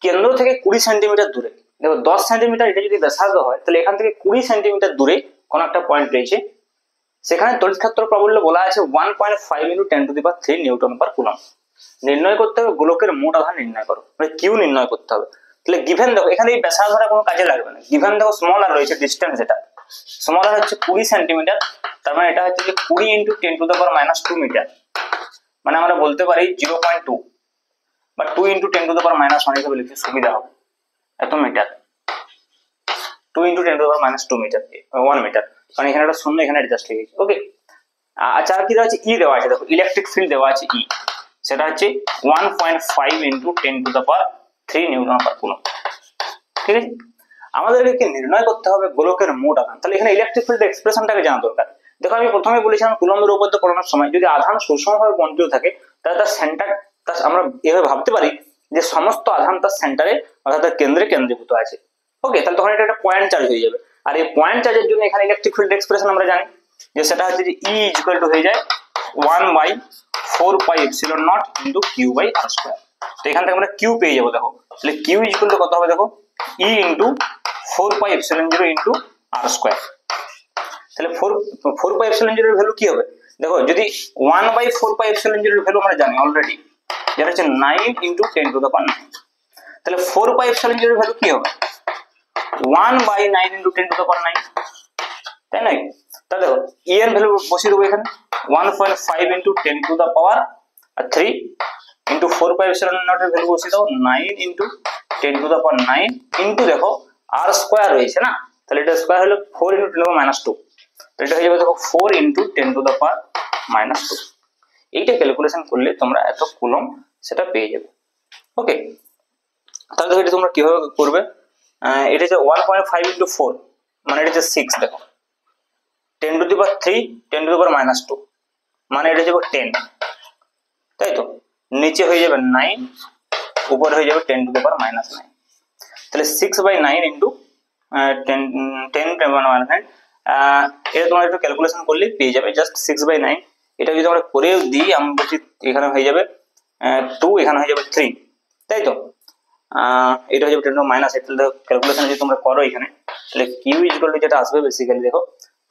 কেন্দ্র থেকে 20 সেন্টিমিটার দূরে, দেখো 10 সেন্টিমিটার এটা যদি ব্যাসার্ধ হয় তাহলে এখান থেকে 20 সেন্টিমিটার দূরে কোন একটা পয়েন্ট রয়েছে, সেখানে তড়িৎ ক্ষেত্র প্রাবল্য বলা আছে 1.5 × 10⁻³ নিউটন পার কুলম্ব। নির্ণয় করতে হবে গোলকের মোট আধান নির্ণয় করো, মানে কিউ নির্ণয় করতে হবে। তাহলে গিভেন দেখো এখানে এই ব্যাসার্ধটা কোনো কাজে লাগবে না, গিভেন দেখো স্মল আর রয়েছে ডিসটেন্স, এটা স্মল আর হচ্ছে 20 সেন্টিমিটার, তার মানে এটা হচ্ছে যে 20 × 10⁻² মিটার, মানে আমরা বলতে পারি 0.2 বা 2 × 10⁻⁻1 হিসেবে লিখতে সুবিধা হবে, এত মিটার, 2 × 10⁻² মিটার 1 মিটার, কারণ এখানে একটা শূন্য এখানে অ্যাডজাস্ট হয়ে গেছে। ওকে, আচ্ছা আর কি দেওয়া আছে, ই দেওয়া আছে, দেখো ইলেকট্রিক ফিল্ড দেওয়া আছে ই, সেটা হচ্ছে 1.5 × 10⁻³ নিউটন পার কুলম্ব। ঠিক আছে, আমাদেরকে নির্ণয় করতে হবে গোলকের মোট আধান। তাহলে এখানে ইলেকট্রিক ফিল্ড এক্সপ্রেশনটাকে জানা দরকার। দেখো আমি প্রথমে বলেছিলাম কুলম্বের উপপাদ্য পড়ানোর সময় যদি আধান সুষমভাবে বন্টিত থাকে তাহলে তার সেন্টার, আমরা এভাবে ভাবতে পারি যে সমস্ত আধান তার সেন্টারে অর্থাৎ তার কেন্দ্রে কেন্দ্রীভূত আছে। ওকে, তাহলে তখন এটা একটা পয়েন্ট চার্জ হয়ে যাবে, আর এই পয়েন্ট চার্জের জন্য এখানে ইলেকট্রিক ফিল্ড এক্সপ্রেশন আমরা জানি যে সেটা হচ্ছে যে E = হয়ে যায় 1/4πε0 × Q/r²। তো এখান থেকে আমরা Q পেয়ে যাবো। দেখো তাহলে Q = কত হবে, দেখো E × 4πε0 × r²। তাহলে 4πε0 এর ভ্যালু কি হবে, দেখো যদি 1/4πε0 এর ভ্যালু আমরা জানি অলরেডি, যেটা হচ্ছে 9 × 10⁹, তাহলে 4πε0 এর ভ্যালু কি হবে 1/9 × 10⁹, তাই না? তাহলে দেখো E এর ভ্যালু বসিয়ে দেবো এখানে 1.5 × 10⁻³ × 4πε0 এর ভ্যালু বসিয়ে দাও 9 × 10⁹ ইনটু দেখো r² রয়েছে না, তাহলে এটা স্কয়ার হলো 4 × 10⁻², তো এটা হয়ে যাবে দেখো 4 × 10⁻²। এইটা ক্যালকুলেশন করলে তোমরা এত কুলম্ব সেটা পেয়ে যাবে। ওকে, তাহলে দেখো এটা তোমরা কিভাবে করবে, এটা হচ্ছে 1.5 × 4 মানে এটা হচ্ছে 6, দেখো 10⁻³ 10⁻², মানে এটা হচ্ছে 10, তাই তো নিচে হয়ে যাবে 9, উপরে হয়ে যাবে 10⁻⁹। তাহলে 6/9 × 10⁻⁹, এটা তোমরা একটু ক্যালকুলেশন করলে পেয়ে যাবে জাস্ট 6/9। এটা যদি আমরা করেও দিই, আমরা বলছি এখানে হয়ে যাবে 2, এখানে হয়ে যাবে 3, তাই তো এটা হয়ে যাবে 10⁻⁸। তাহলে ক্যালকুলেশন যদি তোমরা করো এখানে, তাহলে Q = যেটা আসবে বেসিক্যালি দেখো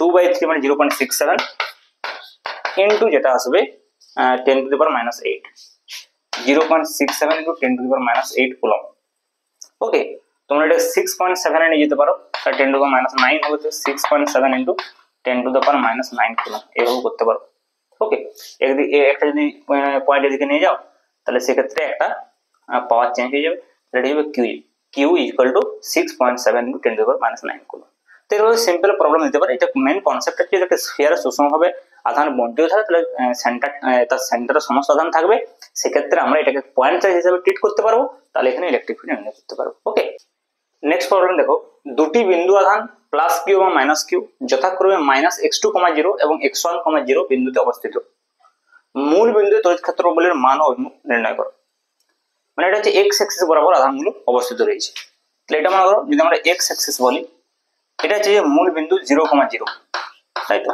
2/3 মানে 0.67 ইনটু যেটা আসবে 10⁻⁸, 0.67 × 10⁻⁸ কুলম্ব। ওকে, তোমরা এটা 6.7 এ নিয়ে যেতে পারো, আর 10⁻⁹ হবে, তো 6.7 × 10⁻⁹ কুলম্ব এভাবে করতে পারো। ওকে, একটা যদি পয়েন্ট এদিকে নিয়ে যাও তাহলে সেক্ষেত্রে একটা পাওয়ার চেঞ্জ হয়ে যাবে, এটা হবে Q = 6.7 × 10⁻⁹ কুলম্ব। তো এভাবে সিম্পল প্রবলেম দিতে পারে। এটা মেইন কনসেপ্ট হচ্ছে একটা স্ফিয়ারে সুষমভাবে আধান বন্টিত থাকে, তাহলে তার সেন্টারে সমস্ত আধান থাকবে, সেক্ষেত্রে আমরা এটাকে পয়েন্ট চার্জ হিসেবে ট্রিট করতে পারবো, তাহলে এখানে ইলেকট্রিক ফিল্ড নির্ণয় করতে পারবো। ওকে, নেক্সট প্রবলেম দেখো, দুটি বিন্দু আধান +Q এবং -Q যথাক্রমে -x2,0 এবং x1,0 বিন্দুতে অবস্থিত। মূল বিন্দুতে তড়িৎ ক্ষেত্র বলের মান ও অভিমুখ নির্ণয় করো। মানে এটা হচ্ছে x অ্যাক্সিস বরাবর আধানগুলো অবস্থিত রয়েছে। তাহলে এটা মনে করো যদি আমরা x অ্যাক্সিস বলি, এটা হচ্ছে যে মূল বিন্দু 0,0, তাই তো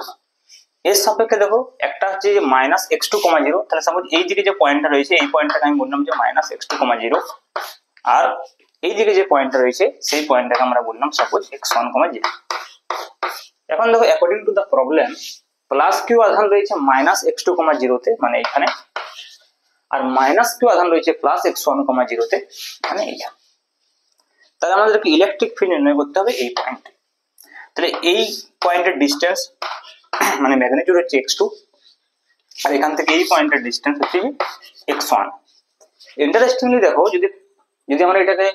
এর সাপেক্ষে দেখো একটা হচ্ছে যে -x2,0, তাহলে সাপোজ এই দিকে যে পয়েন্টটা রয়েছে এই পয়েন্টটাকে আমি বললাম যে -x2,0, আর এই দিকে যে পয়েন্টটা রয়েছে সেই পয়েন্টটাকে আমরা বললাম সাপোজ x1,0। এখন দেখো according to the problem +Q আধান রয়েছে -x2,0 তে, মানে এখানে, আর -Q আধান রয়েছে +x1,0 তে, মানে এইখানে। তাহলে আমাদেরকে ইলেকট্রিক ফিল্ড নির্ণয় করতে হবে এই পয়েন্টে। তাহলে এই পয়েন্টের ডিসটেন্স মানে ম্যাগনিটিউড হচ্ছে x2, আর এখান থেকে এই পয়েন্টের ডিসটেন্স হচ্ছে x1। ইন্টারেস্টিংলি দেখো যদি আমরা এটাকে,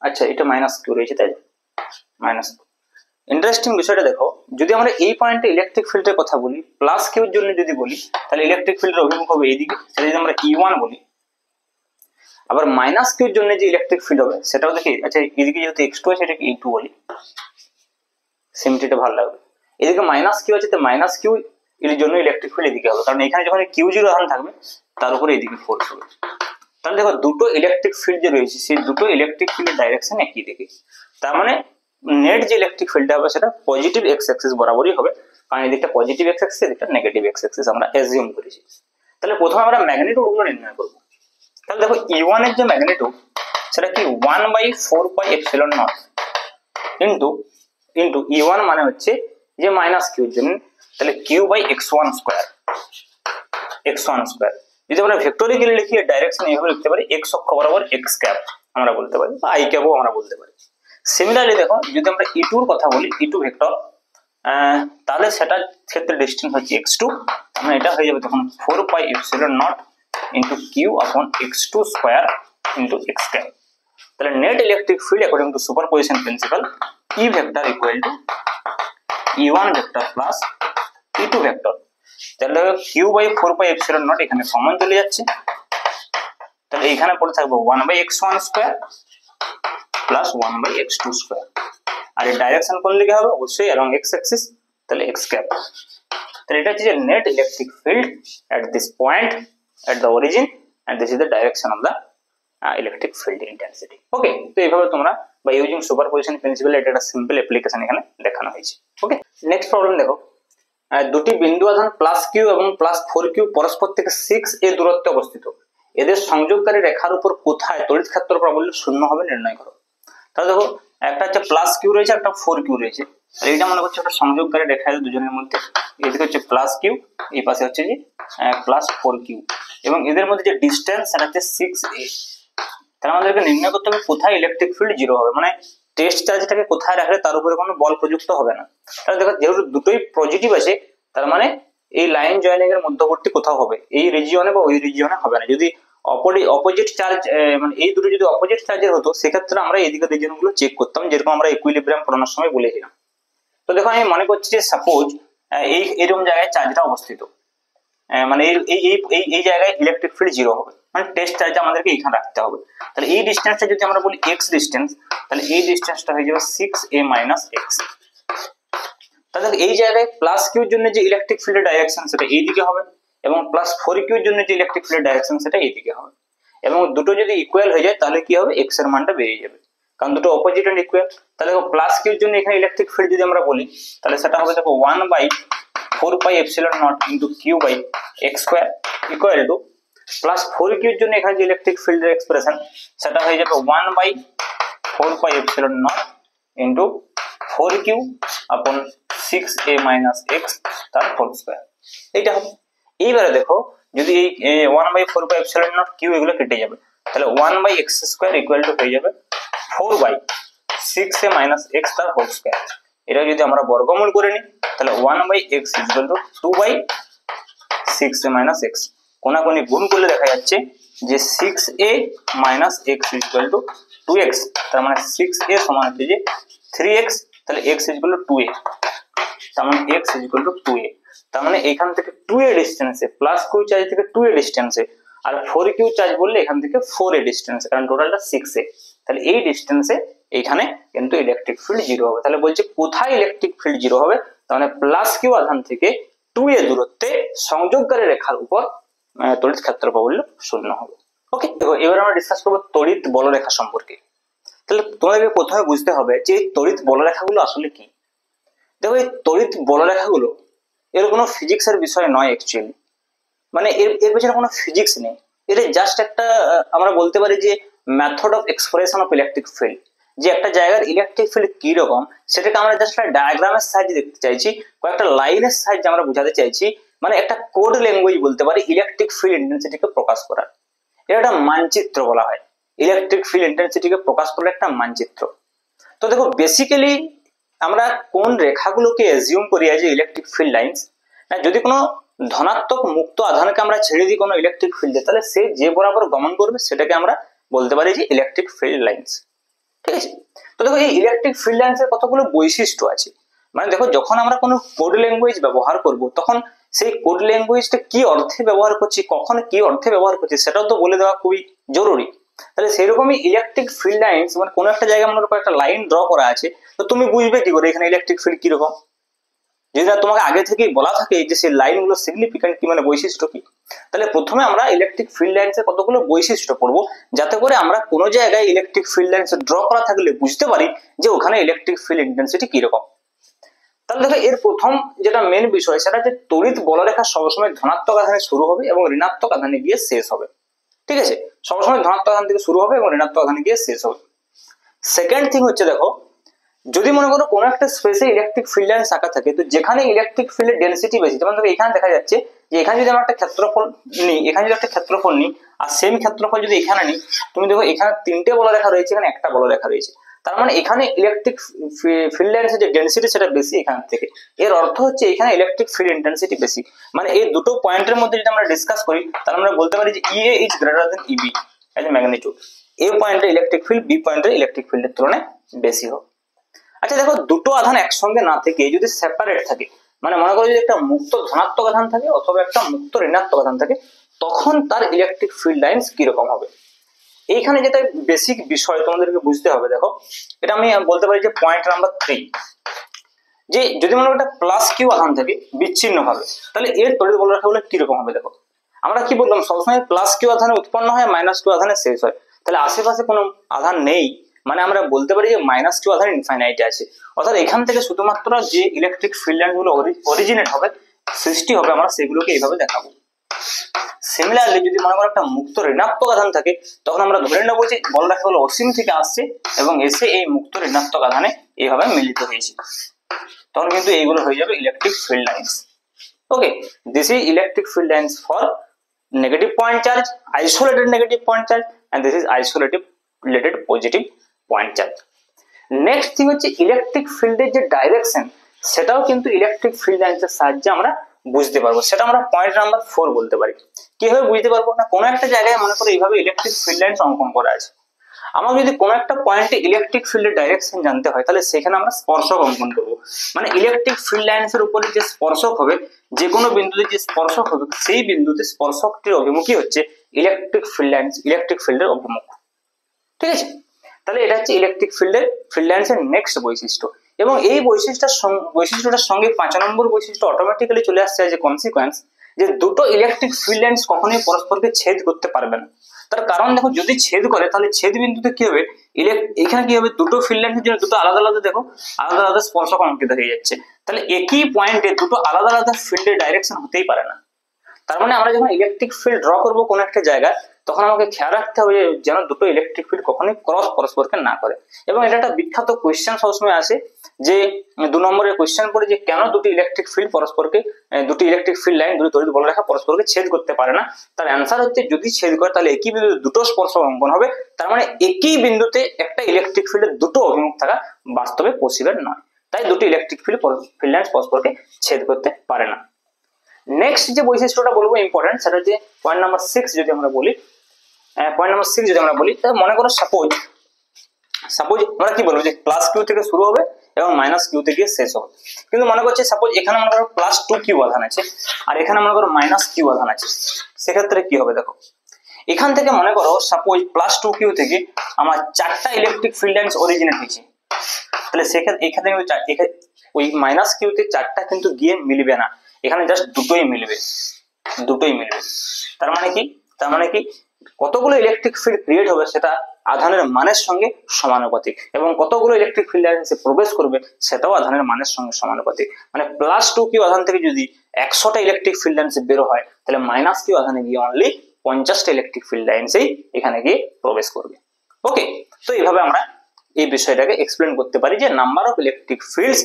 আচ্ছা এটা -Q রয়েছে তাই -Q, ইন্টারেস্টিং বিষয়টা দেখো, যদি আমরা এই পয়েন্টে ইলেকট্রিক ফিল্ডের কথা বলি, প্লাস কিউর জন্য যদি বলি, তাহলে ইলেকট্রিক ফিল্ডের অভিমুখ হবে এইদিকে, সেটা যদি আমরা E1 বলি। আবার মাইনাস কিউর জন্য যে ইলেকট্রিক ফিল্ড হবে সেটাও দেখি, আচ্ছা এদিকে যেহেতু x2 আছে এটাকে E2 বলি, সিম্পলিটা ভালো লাগবে। এদিকে মাইনাস কিউ আছে, তো মাইনাস কিউ এর জন্য ইলেকট্রিক ফিল্ড এদিকে হবে, কারণ এখানে যখন Q0 আধান থাকবে তার উপরে এদিকে ফোর্স হবে। তাহলে দেখো দুটো ইলেকট্রিক ফিল্ড যে রয়েছে সেই দুটো ইলেকট্রিক ফিল্ডের ডাইরেকশন একই দিকে, তার মানে নেট যে ইলেকট্রিক ফিল্ডটা হবে সেটা পজিটিভ এক্স অ্যাক্সিস বরাবরই হবে, কারণ এদিকটা পজিটিভ এক্স অ্যাক্সিস, এদিকটা নেগেটিভ এক্স অ্যাক্সিস আমরা অ্যাজিউম করেছি। তাহলে প্রথমে আমরা ম্যাগনিটিউড গুলো নির্ণয় করব। তাহলে দেখো E1 এর যে ম্যাগনিটিউড সেটা কি 1/4πε0 ইন্টু E1 মানে হচ্ছে যে মাইনাস কিউর জন্য, তাহলে q/x1 স্কয়ার, x1 স্কয়ার। যদি আমরা ভেক্টরিক্যালি লিখি এর ডাইরেকশন এইভাবে লিখতে পারি, x অক্ষ বরাবর x ক্যাপ আমরা বলতে পারি, বা i ক্যাপও আমরা বলতে পারি। সিমিলারলি দেখো যদি আমরা E2 এর কথা বলি, E2 ভেক্টর, তাহলে সেটার ক্ষেত্রে ডিসটেন্স হচ্ছে x2, মানে এটা হয়ে যাবে তখন 4πε0 into q/x2 square into x cap. তাহলে net electric field according to superposition principle E vector equal to E1 vector plus E2 vector. তাহলে q/4πε0 এখানে কমন চলে যাচ্ছে, তাহলে এখানে পড়ে থাকবে 1/x1 square plus 1/x2 square, আর এর ডাইরেকশন কোন দিকে হবে, অবশ্যই অ্যালং x অ্যাক্সিস, তাহলে x ক্যাপ। তাহলে এটা হচ্ছে net electric field at this point at the origin and this is the direction of the electric field intensity. ওকে, তো এইভাবে তোমরা by using superposition principle এটা একটা সিম্পল অ্যাপ্লিকেশন এখানে দেখানো হয়েছে। ওকে, নেক্সট প্রবলেম দেখো, দুটি বিন্দু আধান প্লাস কিউ এবং প্লাস 4q পরস্পর থেকে 6a দূরত্বে অবস্থিত, এদের সংযোগকারী রেখার উপর কোথায় তড়িৎ ক্ষেত্র প্রাবল্য শূন্য হবে নির্ণয় করো। তাহলে দেখো একটা হচ্ছে প্লাস কিউ রয়েছে, একটা 4q রয়েছে, আর এটা মনে করছে একটা সংযোগকারী রেখা দুজনের মধ্যে, এদিকে হচ্ছে প্লাস কিউ, এই পাশে হচ্ছে যে প্লাস 4q, এবং এদের মধ্যে যে ডিসটেন্স সেটা হচ্ছে 6a। তাহলে আমাদেরকে নির্ণয় করতে হবে কোথায় ইলেকট্রিক ফিল্ড জিরো হবে, মানে টেস্ট চার্জটাকে কোথায় রাখলে তার উপরে কোনো বল প্রযুক্ত হবে না। তাহলে দেখো যেহেতু দুটোই পজিটিভ আছে, তার মানে এই লাইন জয়েনিং এর মধ্যবর্তী কোথাও হবে, এই রিজিয়নে বা ওই রিজিয়নে হবে না। যদি অপোজিট চার্জ, মানে এই দুটো যদি অপোজিট চার্জের হতো সেক্ষেত্রে আমরা এইদিকে রিজিয়ন গুলো চেক করতাম, যেরকম আমরা ইকুইলিব্রিয়াম পড়ানোর সময় বলেছিলাম। তো দেখো আমি মনে করছি যে সাপোজ এইরকম জায়গায় চার্জটা অবস্থিত, মানে এই জায়গায় ইলেকট্রিক ফিল্ড জিরো হবে, মানে টেস্ট চার্জ আমাদেরকে এখানে রাখতে হবে। তাহলে এই ডিসটেন্সটা যদি আমরা বলি x ডিসটেন্স, তাহলে এই ডিসটেন্সটা হয়ে যাবে 6a - x। তাহলে এই জায়গায় প্লাস কিউর জন্য যে ইলেকট্রিক ফিল্ডের ডাইরেকশন সেটা এই দিকে হবে, এবং প্লাস 4q এর জন্য যে ইলেকট্রিক ফিল্ডের ডাইরেকশন সেটা এই দিকে হবে, এবং দুটো যদি ইকুয়াল হয়ে যায় তাহলে কি হবে, x এর মানটা বেরিয়ে যাবে, কারণ দুটো অপোজিট এন্ড ইকুয়াল। তাহলে দেখো প্লাস কিউর জন্য এখানে ইলেকট্রিক ফিল্ড যদি আমরা বলি, তাহলে সেটা হবে দেখো 1/4πε0 into q/x square equal to plus 4q এর জন্য এখানে যে ইলেকট্রিক ফিল্ডের এক্সপ্রেশন সেটা হয়ে যাবে 1/4πε0 ইনটু 4q আপন 6a - x তার হোল স্কয়ার, এইটা হবে। এইবারে দেখো যদি এই 1/4πε0 q এগুলো কেটে যাবে, তাহলে 1/x স্কয়ার ইকুয়াল টু হয়ে যাবে 4/6a - x তার হোল স্কয়ার। এটা যদি আমরা বর্গমূল করে নিই তাহলে 1/x equal to 2/6a - x, কোনাকুনি গুণ করলে দেখা যাচ্ছে যে 6a - x equal to 2x, তার মানে 6a সমান হচ্ছে যে 3x, তাহলে x ইকুয়াল টু 2a, তার মানে x ইকুয়াল টু 2a। তার মানে এখান থেকে 2a ডিসটেন্সে প্লাস q চার্জ থেকে 2a ডিসটেন্সে, আর 4q চার্জ বললে এখান থেকে 4a ডিসটেন্সে, কারণ টোটালটা 6a, তাহলে এই ডিসটেন্সে এইখানে কিন্তু ইলেকট্রিক ফিল্ড জিরো হবে। তাহলে বলছে কোথায় ইলেকট্রিক ফিল্ড জিরো হবে, তার মানে প্লাস কিউ আধান থেকে 2a দূরত্বে সংযোগকারী রেখার উপর তড়িৎ ক্ষেত্র প্রাবল্য শূন্য হবে। ওকে, এবার আমরা ডিসকাস করবো তড়িৎ বলরেখা সম্পর্কে। তাহলে তোমাদেরকে প্রথমে বুঝতে হবে যে এই তড়িৎ বলরেখাগুলো আসলে কি। দেখো এই তড়িৎ বলরেখাগুলো এর কোনো ফিজিক্সের বিষয় নয় অ্যাকচুয়ালি, মানে এর পেছনে কোনো ফিজিক্স নেই, এটা জাস্ট একটা আমরা বলতে পারি যে method of expression of electric field, যে একটা জায়গার ইলেকট্রিক ফিল্ড কি রকম সেটাকে আমরা জাস্ট একটা ডায়াগ্রামের সাহায্যে দেখতে চাইছি, কয়েকটা লাইনের সাহায্যে আমরা বোঝাতে চাইছি, মানে একটা কোড ল্যাঙ্গুয়েজ বলতে পারি ইলেকট্রিক ফিল্ড ইন্টেন্সিটিকে প্রকাশ করার। এটা একটা মানচিত্র বলা হয়, ইলেকট্রিক ফিল্ড ইন্টেন্সিটিকে প্রকাশ করার একটা মানচিত্র। তো দেখো বেসিক্যালি আমরা কোন রেখাগুলোকে অ্যাজিউম করি যে ইলেকট্রিক ফিল্ড লাইন্স, যদি কোনো ধনাত্মক মুক্ত আধানকে আমরা ছেড়ে দিই কোনো ইলেকট্রিক ফিল্ডে, তাহলে সে যে বরাবর গমন করবে সেটাকে আমরা বলতে পারি যে ইলেকট্রিক ফিল্ড লাইন্স। ঠিক আছে। তো দেখো এই ইলেকট্রিক ফিল্ড লাইন্সের কতগুলো বৈশিষ্ট্য আছে। মানে দেখো যখন আমরা কোনো কোড ল্যাঙ্গুয়েজ ব্যবহার করব তখন সেই কোড ল্যাঙ্গুয়েজটা কি অর্থে ব্যবহার করছি, কখন কি অর্থে ব্যবহার করছি সেটাও তো বলে দেওয়া খুবই জরুরি। তাহলে সেরকমই ইলেকট্রিক ফিল্ড লাইন্স, মানে কোনো একটা জায়গায় মনে করো একটা লাইন ড্র করা আছে, তো তুমি বুঝবে কি করে এখানে ইলেকট্রিক ফিল্ড কিরকম, যদি না তোমাকে আগে থেকেই বলা থাকে যে সেই লাইনগুলো সিগনিফিকেন্ট কি, মানে বৈশিষ্ট্য কি। তাহলে প্রথমে আমরা ইলেকট্রিক ফিল্ড লাইন্সের কতগুলো বৈশিষ্ট্য পড়বো, যাতে করে আমরা কোনো জায়গায় ইলেকট্রিক ফিল্ড লাইন্স ড্র করা থাকলে বুঝতে পারি যে ওখানে ইলেকট্রিক ফিল্ড ইন্টেন্সিটি কিরকম। তাহলে দেখো এর প্রথম যেটা মেন বিষয় সেটা যে তড়িৎ বলরেখা সবসময় ধনাত্মক আধানে শুরু হবে এবং ঋণাত্মক আধানে গিয়ে শেষ হবে। ঠিক আছে, সবসময় ধনাত্মক আধান থেকে শুরু হবে এবং ঋণাত্মক আধানে গিয়ে শেষ হবে। সেকেন্ড থিং হচ্ছে দেখো, যদি মনে করো কোনো একটা স্পেসে ইলেকট্রিক ফিল্ড লাইন্স আঁকা থাকে, তো যেখানে ইলেকট্রিক ফিল্ডের ডেনসিটি বেশি, যেমন দেখো এখানে দেখা যাচ্ছে যে এখানে যদি আমরা একটা ক্ষেত্রফল নিই, এখানে যদি একটা ক্ষেত্রফল নিই আর সেম ক্ষেত্রফল যদি এখানে নিই, তুমি দেখো এখানে তিনটে বলরেখা রয়েছে, এখানে একটা বলরেখা রয়েছে, তার মানে এখানে ইলেকট্রিক ফিল্ড লাইন্সের যে ডেনসিটি সেটা বেশি এখান থেকে। এর অর্থ হচ্ছে এখানে ইলেকট্রিক ফিল্ড ইন্টেন্সিটি বেশি। মানে এই দুটো পয়েন্টের মধ্যে যদি আমরা ডিসকাস করি তাহলে আমরা বলতে পারি যে E A is greater than E B as a magnitude. A পয়েন্টের ইলেকট্রিক ফিল্ড বি পয়েন্টের ইলেকট্রিক ফিল্ডের তুলনায় বেশি হবে। আচ্ছা দেখো, দুটো আধান একসঙ্গে না থেকে যদি সেপারেট থাকে, মানে মনে করো যদি একটা মুক্ত ধনাত্মক আধান থাকে অথবা একটা মুক্ত ঋণাত্মক আধান থাকে, তখন তার ইলেকট্রিক ফিল্ড লাইন্স কিরকম হবে। এইখানে যেটা বেসিক বিষয় তোমাদেরকে বুঝতে হবে, দেখো এটা আমি বলতে পারি যে পয়েন্ট নাম্বার 3, যে যদি মনে করো একটা প্লাস কিউ আধান থাকে বিচ্ছিন্ন ভাবে, তাহলে এর তড়িৎ বলরেখাগুলো কিরকম হবে। দেখো আমরা কি বললাম, সবসময় প্লাস কিউ আধানে উৎপন্ন হয়, মাইনাস কিউ আধানে শেষ হয়। তাহলে আশেপাশে কোনো আধান নেই, মানে আমরা বলতে পারি যে মাইনাস কিউ আধান ইনফাইনাইটে আছে। অর্থাৎ এখান থেকে শুধুমাত্র যে ইলেকট্রিক ফিল্ড লাইন গুলো অরিজিনেট হবে, সৃষ্টি হবে, আমরা সেগুলোকে এইভাবে দেখাবো। সিমিলারলি যদি মনে করো একটা মুক্ত ঋণাত্মক আধান থাকে, তখন আমরা ধরে নেবো যে বলরেখাগুলো অসীম থেকে আসছে এবং এসে এই মুক্ত ঋণাত্মক আধানে এইভাবে মিলিত হয়েছে, তখন কিন্তু এইগুলো হয়ে যাবে electric field lines. Okay, this is electric field lines for negative point charge, isolated negative point charge, and this is isolated related positive point charge. Next thing হচ্ছে ইলেকট্রিক ফিল্ডের যে ডাইরেকশন, সেটাও কিন্তু ইলেকট্রিক ফিল্ড লাইন্সের সাহায্যে আমরা বুঝতে পারবো। সেটা আমরা পয়েন্ট নাম্বার 4 বলতে পারি। কিভাবে বুঝতে পারবো না, কোনো একটা জায়গায় মনে করো এইভাবে ইলেকট্রিক ফিল্ড লাইন্স অঙ্কন করা আছে, আমার যদি কোনো একটা পয়েন্টে ইলেকট্রিক ফিল্ডের ডাইরেকশন জানতে হয়, তাহলে সেখানে আমরা স্পর্শক অঙ্কন করবো। মানে ইলেকট্রিক ফিল্ড লাইন্সের উপরে যে স্পর্শক হবে, যে কোনো বিন্দুতে যে স্পর্শক হবে, সেই বিন্দুতে স্পর্শকটির অভিমুখী হচ্ছে ইলেকট্রিক ফিল্ড লাইন্স, ইলেকট্রিক ফিল্ডের অভিমুখ। ঠিক আছে, তাহলে এটা হচ্ছে ইলেকট্রিক ফিল্ড লাইন্সের নেক্সট বৈশিষ্ট্য। এবং এই বৈশিষ্ট্যটার সঙ্গে 5 নম্বর বৈশিষ্ট্য অটোমেটিক্যালি চলে আসছে যে কনসিকোয়েন্স, যে দুটো ইলেকট্রিক ফিল্ড লাইন্স কখনোই পরস্পরকে ছেদ করতে পারবে না। তার কারণ দেখো, যদি ছেদ করে তাহলে ছেদ বিন্দুতে কি হবে, এখানে কি হবে, দুটো ফিল্ড লাইনের জন্য দুটো আলাদা আলাদা দেখো আলাদা আলাদা স্পর্শক অঙ্কিত হয়ে যাচ্ছে। তাহলে একই পয়েন্টে দুটো আলাদা আলাদা ফিল্ডের ডাইরেকশন হতেই পারে না। তার মানে আমরা যখন ইলেকট্রিক ফিল্ড ড্র করবো কোনো একটা জায়গায়, তখন আমাকে খেয়াল রাখতে হবে যেন দুটো ইলেকট্রিক ফিল্ড কখনোই ক্রস পরস্পরকে না করে। এবং এটা একটা বিখ্যাত কোয়েশ্চেন সবসময় আসে, যে 2 নম্বরের কোয়েশ্চেন পড়ে যে কেন দুটি ইলেকট্রিক ফিল্ড লাইন, দুটি তড়িৎ বলরেখা পরস্পরকে ছেদ করতে পারে না। তার অ্যান্সার হচ্ছে, যদি ছেদ করে তাহলে একই বিন্দুতে দুটো স্পর্শক অঙ্কন হবে, তার মানে একই বিন্দুতে একটা ইলেকট্রিক ফিল্ডের দুটো অভিমুখ থাকা বাস্তবে পসিবল নয়। তাই দুটি ইলেকট্রিক ফিল্ড লাইন পরস্পরকে ছেদ করতে পারে না। নেক্সট যে বৈশিষ্ট্যটা বলবো ইম্পর্টেন্ট, সেটা হচ্ছে পয়েন্ট নাম্বার 6 যদি আমরা বলি। তাহলে মনে করো সাপোজ আমরা কি বলবো, যে প্লাস কিউ থেকে শুরু হবে এবং মাইনাস কিউ তে গিয়ে শেষ হবে। কিন্তু মনে করছে সাপোজ এখানে মনে করো প্লাস 2 কিউ আধান আছে আর এখানে মনে করো মাইনাস কিউ আধান আছে, সেক্ষেত্রে কি হবে দেখো, এখান থেকে মনে করো সাপোজ প্লাস 2 কিউ থেকে আমার 4টা ইলেকট্রিক ফিল্ড লাইন্স অরিজিনেট হয়েছে, তাহলে সেক্ষেত্রে এখানে ওই মাইনাস কিউতে 4টা কিন্তু গিয়ে মিলবে না, এখানে জাস্ট দুটোই মিলবে। তার মানে কি কতগুলো ইলেকট্রিক ফিল্ড ক্রিয়েট হবে সেটা আধানের মানের সঙ্গে সমানুপাতিক, এবং কতগুলো ইলেকট্রিক ফিল্ড লাইন্সে প্রবেশ করবে সেটাও আধানের মানের সঙ্গে সমানুপাতিক। মানে প্লাস 2 কিউ আধান থেকে যদি 100টা ইলেকট্রিক ফিল্ড লাইন্সে বের হয়, তাহলে মাইনাস কিউ আধানে গিয়ে অনলি 50টা ইলেকট্রিক ফিল্ড লাইন্সেই এখানে গিয়ে প্রবেশ করবে। ওকে, তো এইভাবে আমরা এই বিষয়টাকে এক্সপ্লেন করতে পারি যে number of electric fields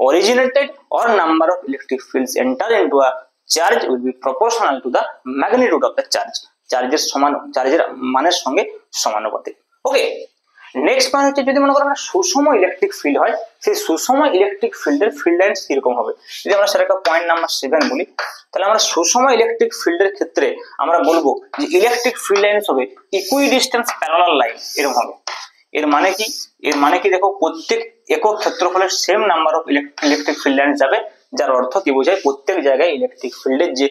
originated or number of electric fields enter into a charge will be proportional to the magnitude of the charge. চার্জের মানের সঙ্গে সমানুপাতিক। ওকে, নেক্সট পয়েন্ট হচ্ছে, যদি মনে করো আমরা সুষম ইলেকট্রিক ফিল্ড হয়, সেই সুষম ইলেকট্রিক ফিল্ডের ফিল্ড লাইন্স কিরকম হবে। যদি আমরা সেটাকে পয়েন্ট নাম্বার 7 বলি, তাহলে আমরা সুষম ইলেকট্রিক ফিল্ডের ক্ষেত্রে আমরা বলবো যে ইলেকট্রিক ফিল্ড লাইন্স হবে ইকুইডিস্টেন্স প্যারালাল লাইন, এরকম হবে। এর মানে কি? এর মানে কি দেখো, প্রত্যেক একক ক্ষেত্রফলের same number of electric field line যাবে, যার অর্থ কি বোঝায়, প্রত্যেক জায়গায় ইলেকট্রিক ফিল্ডের যে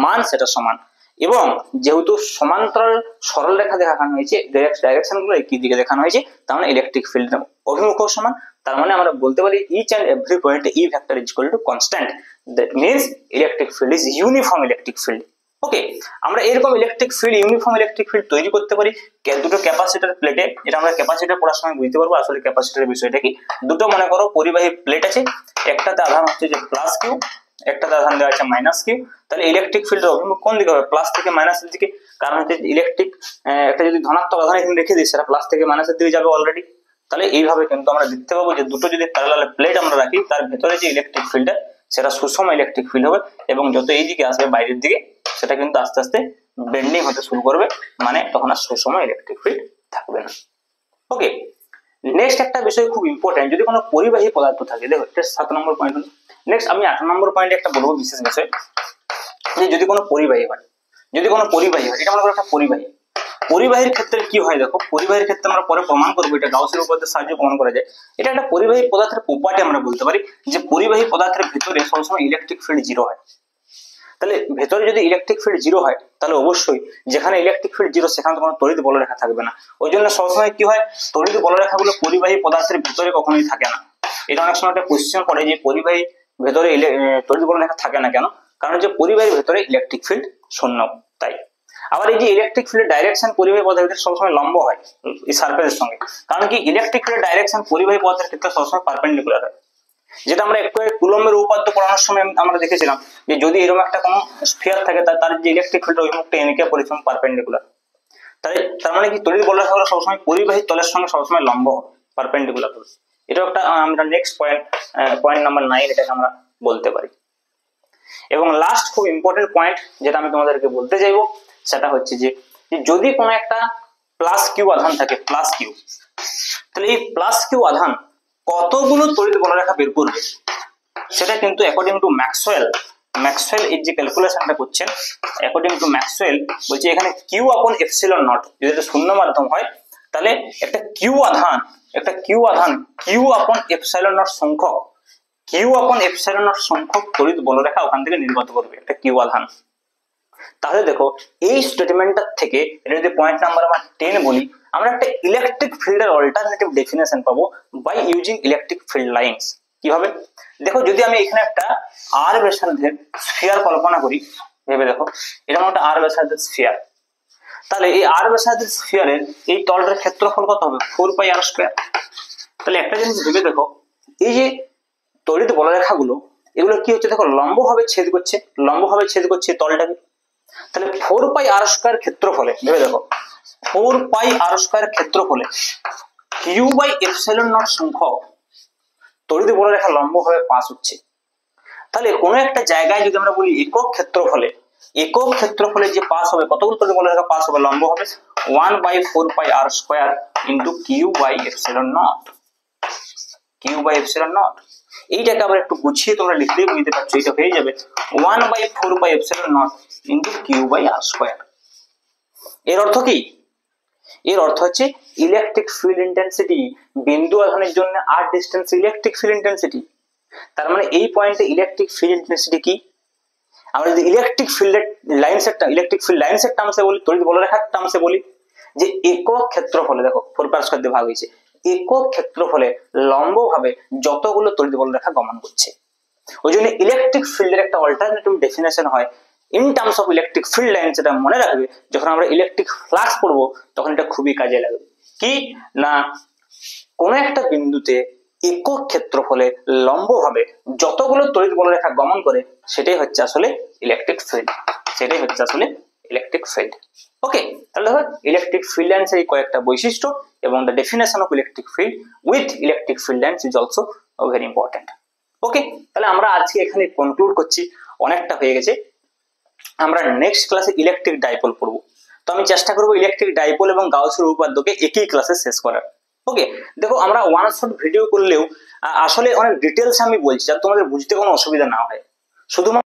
মান সেটা সমান। এবং যেহেতু সমান্তরাল সরল রেখা দেখানো হয়েছে, ডাইরেকশন গুলো একই দিকে দেখানো হয়েছে, তার মানে ইলেকট্রিক ফিল্ড অভিমুখ সমান। তার মানে আমরা বলতে পারি each and every point E vector is equal to constant, that means electric field is uniform electric field. Okay, আমরা এরকম electric field, uniform electric field তৈরি করতে পারি দুটো ক্যাপাসিটর প্লেটে। এটা আমরা ক্যাপাসিটর পড়ার সময় বুঝতে পারবো আসলে ক্যাপাসিটরের বিষয়টা কি। দুটো মনে করো পরিবাহী প্লেট আছে, একটাতে আধান হচ্ছে যে প্লাস কিউ, একটাতে আধান দেওয়া আছে মাইনাস কিউ। তাহলে ইলেকট্রিক ফিল্ডের অভিমুখ কোন দিকে হবে? প্লাস থেকে মাইনাসের দিকে। কারণ হচ্ছে ইলেকট্রিক একটা যদি ধনাত্মক আধান এখানে রেখে দিই, সেটা প্লাস থেকে মাইনাসের দিকে যাবে অলরেডি। তাহলে এইভাবে কিন্তু আমরা দেখতে পাবো যে দুটো যদি প্যারালাল প্লেট আমরা রাখি, তার ভেতরে যে ইলেকট্রিক ফিল্ডটা সেটা সুষম ইলেকট্রিক ফিল্ড হবে, এবং যত এই দিকে আসবে বাইরের দিকে সেটা কিন্তু আস্তে আস্তে বেন্ডিং হতে শুরু করবে, মানে তখন আর সুষম ইলেকট্রিক ফিল্ড থাকবে না। ওকে, নেক্সট একটা বিষয় খুব ইম্পর্টেন্ট, যদি কোনো পরিবাহী পদার্থ থাকে, দেখো এটা 7 নম্বর পয়েন্ট হলো। নেক্সট আমি 8 নম্বর পয়েন্টে একটা বলবো বিশেষ বিষয়, যে যদি কোনো পরিবাহী হয়, যদি কোনো পরিবাহী হয়, এটা মনে করো একটা পরিবাহী। পরিবাহীর ক্ষেত্রে কি হয় দেখো, পরিবাহীর ক্ষেত্রে আমরা পরে প্রমাণ করবো, এটা গাউসের উপপাদ্যের সাহায্যে প্রমাণ করা যায়। এটা একটা পরিবাহী পদার্থের প্রপার্টি আমরা বলতে পারি, যে পরিবাহী পদার্থের ভিতরে সবসময় ইলেকট্রিক ফিল্ড জিরো হয়। তাহলে ভেতরে যদি ইলেকট্রিক ফিল্ড জিরো হয়, তাহলে অবশ্যই যেখানে ইলেকট্রিক ফিল্ড জিরো সেখানে কোনো তড়িৎ বলরেখা থাকবে না। ওই জন্য সবসময় কি হয়, তড়িৎ বলরেখাগুলো পরিবাহী পদার্থের ভিতরে কখনোই থাকে না। এটা অনেক সময় একটা কোশ্চেন করে যে পরিবাহী ভেতরে তড়িৎ বলরেখা থাকে না কেন? কারণ যে পরিবাহীর ভেতরে ইলেকট্রিক ফিল্ড শূন্য, তাই। আবার এই যে ইলেকট্রিক ফিল্ডের ডাইরেকশন পরিবাহী পদার্থের সবসময় লম্ব হয় এই সারফেসের সঙ্গে, কারণ কি ইলেকট্রিক ফিল্ডের ডাইরেকশন পরিবাহী পদার্থের ক্ষেত্রে সবসময় পারপেন্ডিকুলার হয়। যেটা আমরা একটু কুলম্বের উপপাদ্য পড়ানোর সময় আমরা দেখেছিলাম, যে যদি এরকম একটা কোনো স্ফিয়ার থাকে, তার যে ইলেকট্রিক ফিল্ড ওই মুখটা এনকে পরিসম পারপেন্ডিকুলার। তার মানে কি তড়িৎ বলরেখাগুলো সবসময় পরিবাহী তলের সঙ্গে সবসময় লম্ব পারপেন্ডিকুলার হবে। এটা একটা আমরা নেক্সট পয়েন্ট নাম্বার 9 এটাকে আমরা বলতে পারি। এবং লাস্ট খুব ইম্পর্টেন্ট পয়েন্ট যেটা আমি তোমাদেরকে বলতে চাইবো, সেটা হচ্ছে যে যদি কোনো একটা প্লাস কিউ আধান থাকে, প্লাস কিউ, তাহলে এই প্লাস কিউ আধান কতগুলো তড়িৎ বলরেখা বের করবে, সেটা কিন্তু অ্যাকর্ডিং টু ম্যাক্সওয়েল এই যে ক্যালকুলেশনটা করছেন, অ্যাকর্ডিং টু ম্যাক্সওয়েল বলছে এখানে কিউ আপন এপসিলন নট, যদি এটা শূন্য মাধ্যম হয়, তাহলে একটা কিউ আধান কিউ আপন এপসিলন নট সংখ্যক, কিউ আপন এপসিলন নট সংখ্যক তড়িৎ বলরেখা ওখান থেকে নির্গত করবে একটা কিউ আধান। তাহলে দেখো এই স্টেটমেন্টটা থেকে এটা যদি পয়েন্ট নাম্বার আমরা 10 বলি, আমরা একটা ইলেকট্রিক ফিল্ডের অল্টারনেটিভ ডেফিনেশন পাবো by using electric field lines. কিভাবে? দেখো যদি আমি এখানে একটা আর ব্যাসার্ধের স্ফিয়ার কল্পনা করি, ভেবে দেখো এটা একটা আর ব্যাসার্ধের স্ফিয়ার, তাহলে এই আর ব্যাসার্ধের স্ফিয়ারের এই তলটার ক্ষেত্রফল কত হবে? 4πr²। তাহলে একটা জিনিস ভেবে দেখো, এই যে তড়িৎ বলরেখাগুলো এগুলো কি হচ্ছে দেখো, লম্বভাবে ছেদ করছে তলটাকে। তাহলে 4πr² ক্ষেত্রফলে, ভেবে দেখো 4πr² ক্ষেত্রফলে q/ε0 সংখ্যক তড়িৎ বলরেখা লম্বভাবে পাস হচ্ছে। তাহলে কোনো একটা জায়গায় যদি আমরা বলি একক ক্ষেত্রফলে যে পাস হবে, কতগুলো তড়িৎ বলরেখা পাস হবে লম্ব হবে? 1/4πr² into q/ε0। এইটাকে আবার একটু গুছিয়ে তোমরা লিখলেই বুঝতে পারছো, এটা হয়ে যাবে 1/4πε0 ইন্টু q/r²। এর অর্থ কি? এর অর্থ হচ্ছে ইলেকট্রিক ফিল্ড ইন্টেন্সিটি বিন্দু আধানের জন্য আর ডিসটেন্স ইলেকট্রিক ফিল্ড ইন্টেন্সিটি। তার মানে এই পয়েন্টে ইলেকট্রিক ফিল্ড ইন্টেন্সিটি কি? আমরা যদি ইলেকট্রিক ফিল্ড লাইনসের টার্মসে বলি, তড়িৎ বলরেখার টার্মসে বলি, যে একক ক্ষেত্রফলে, দেখো 4πr² দিয়ে ভাগ হয়েছে, একক ক্ষেত্রফলে লম্বভাবে যতগুলো তড়িৎ বলরেখা গমন করছে। ওই জন্য ইলেকট্রিক ফিল্ডের একটা অল্টারনেটিভ ডেফিনেশন হয় in terms of electric field line. সেটা মনে রাখবে, যখন আমরা ইলেকট্রিক ফ্লাক্স পড়বো তখন এটা খুবই কাজে লাগবে। কি না, কোন একটা বিন্দুতে একক ক্ষেত্রফলে লম্বভাবে যতগুলো তড়িৎ বলরেখা গমন করে, সেটাই হচ্ছে আসলে ইলেকট্রিক ফিল্ড। ওকে, তাহলে দেখো ইলেকট্রিক ফিল্ড লাইন্স এই কয়েকটা বৈশিষ্ট্য এবং the definition of electric field with electric field lines is also very important. Okay, তাহলে আমরা আজকে এখানে কনক্লুড করছি, অনেকটা হয়ে গেছে। আমরা নেক্সট ক্লাসে ইলেকট্রিক ডাইপোল পড়বো। তো আমি চেষ্টা করবো ইলেকট্রিক ডাইপোল এবং গাউসের উপপাদ্যকে একই ক্লাসে শেষ করার। ওকে, দেখো আমরা ওয়ান শট ভিডিও করলেও আসলে অনেক ডিটেলস আমি বলছি, যাতে তোমাদের বুঝতে কোনো অসুবিধা না হয়। শুধুমাত্র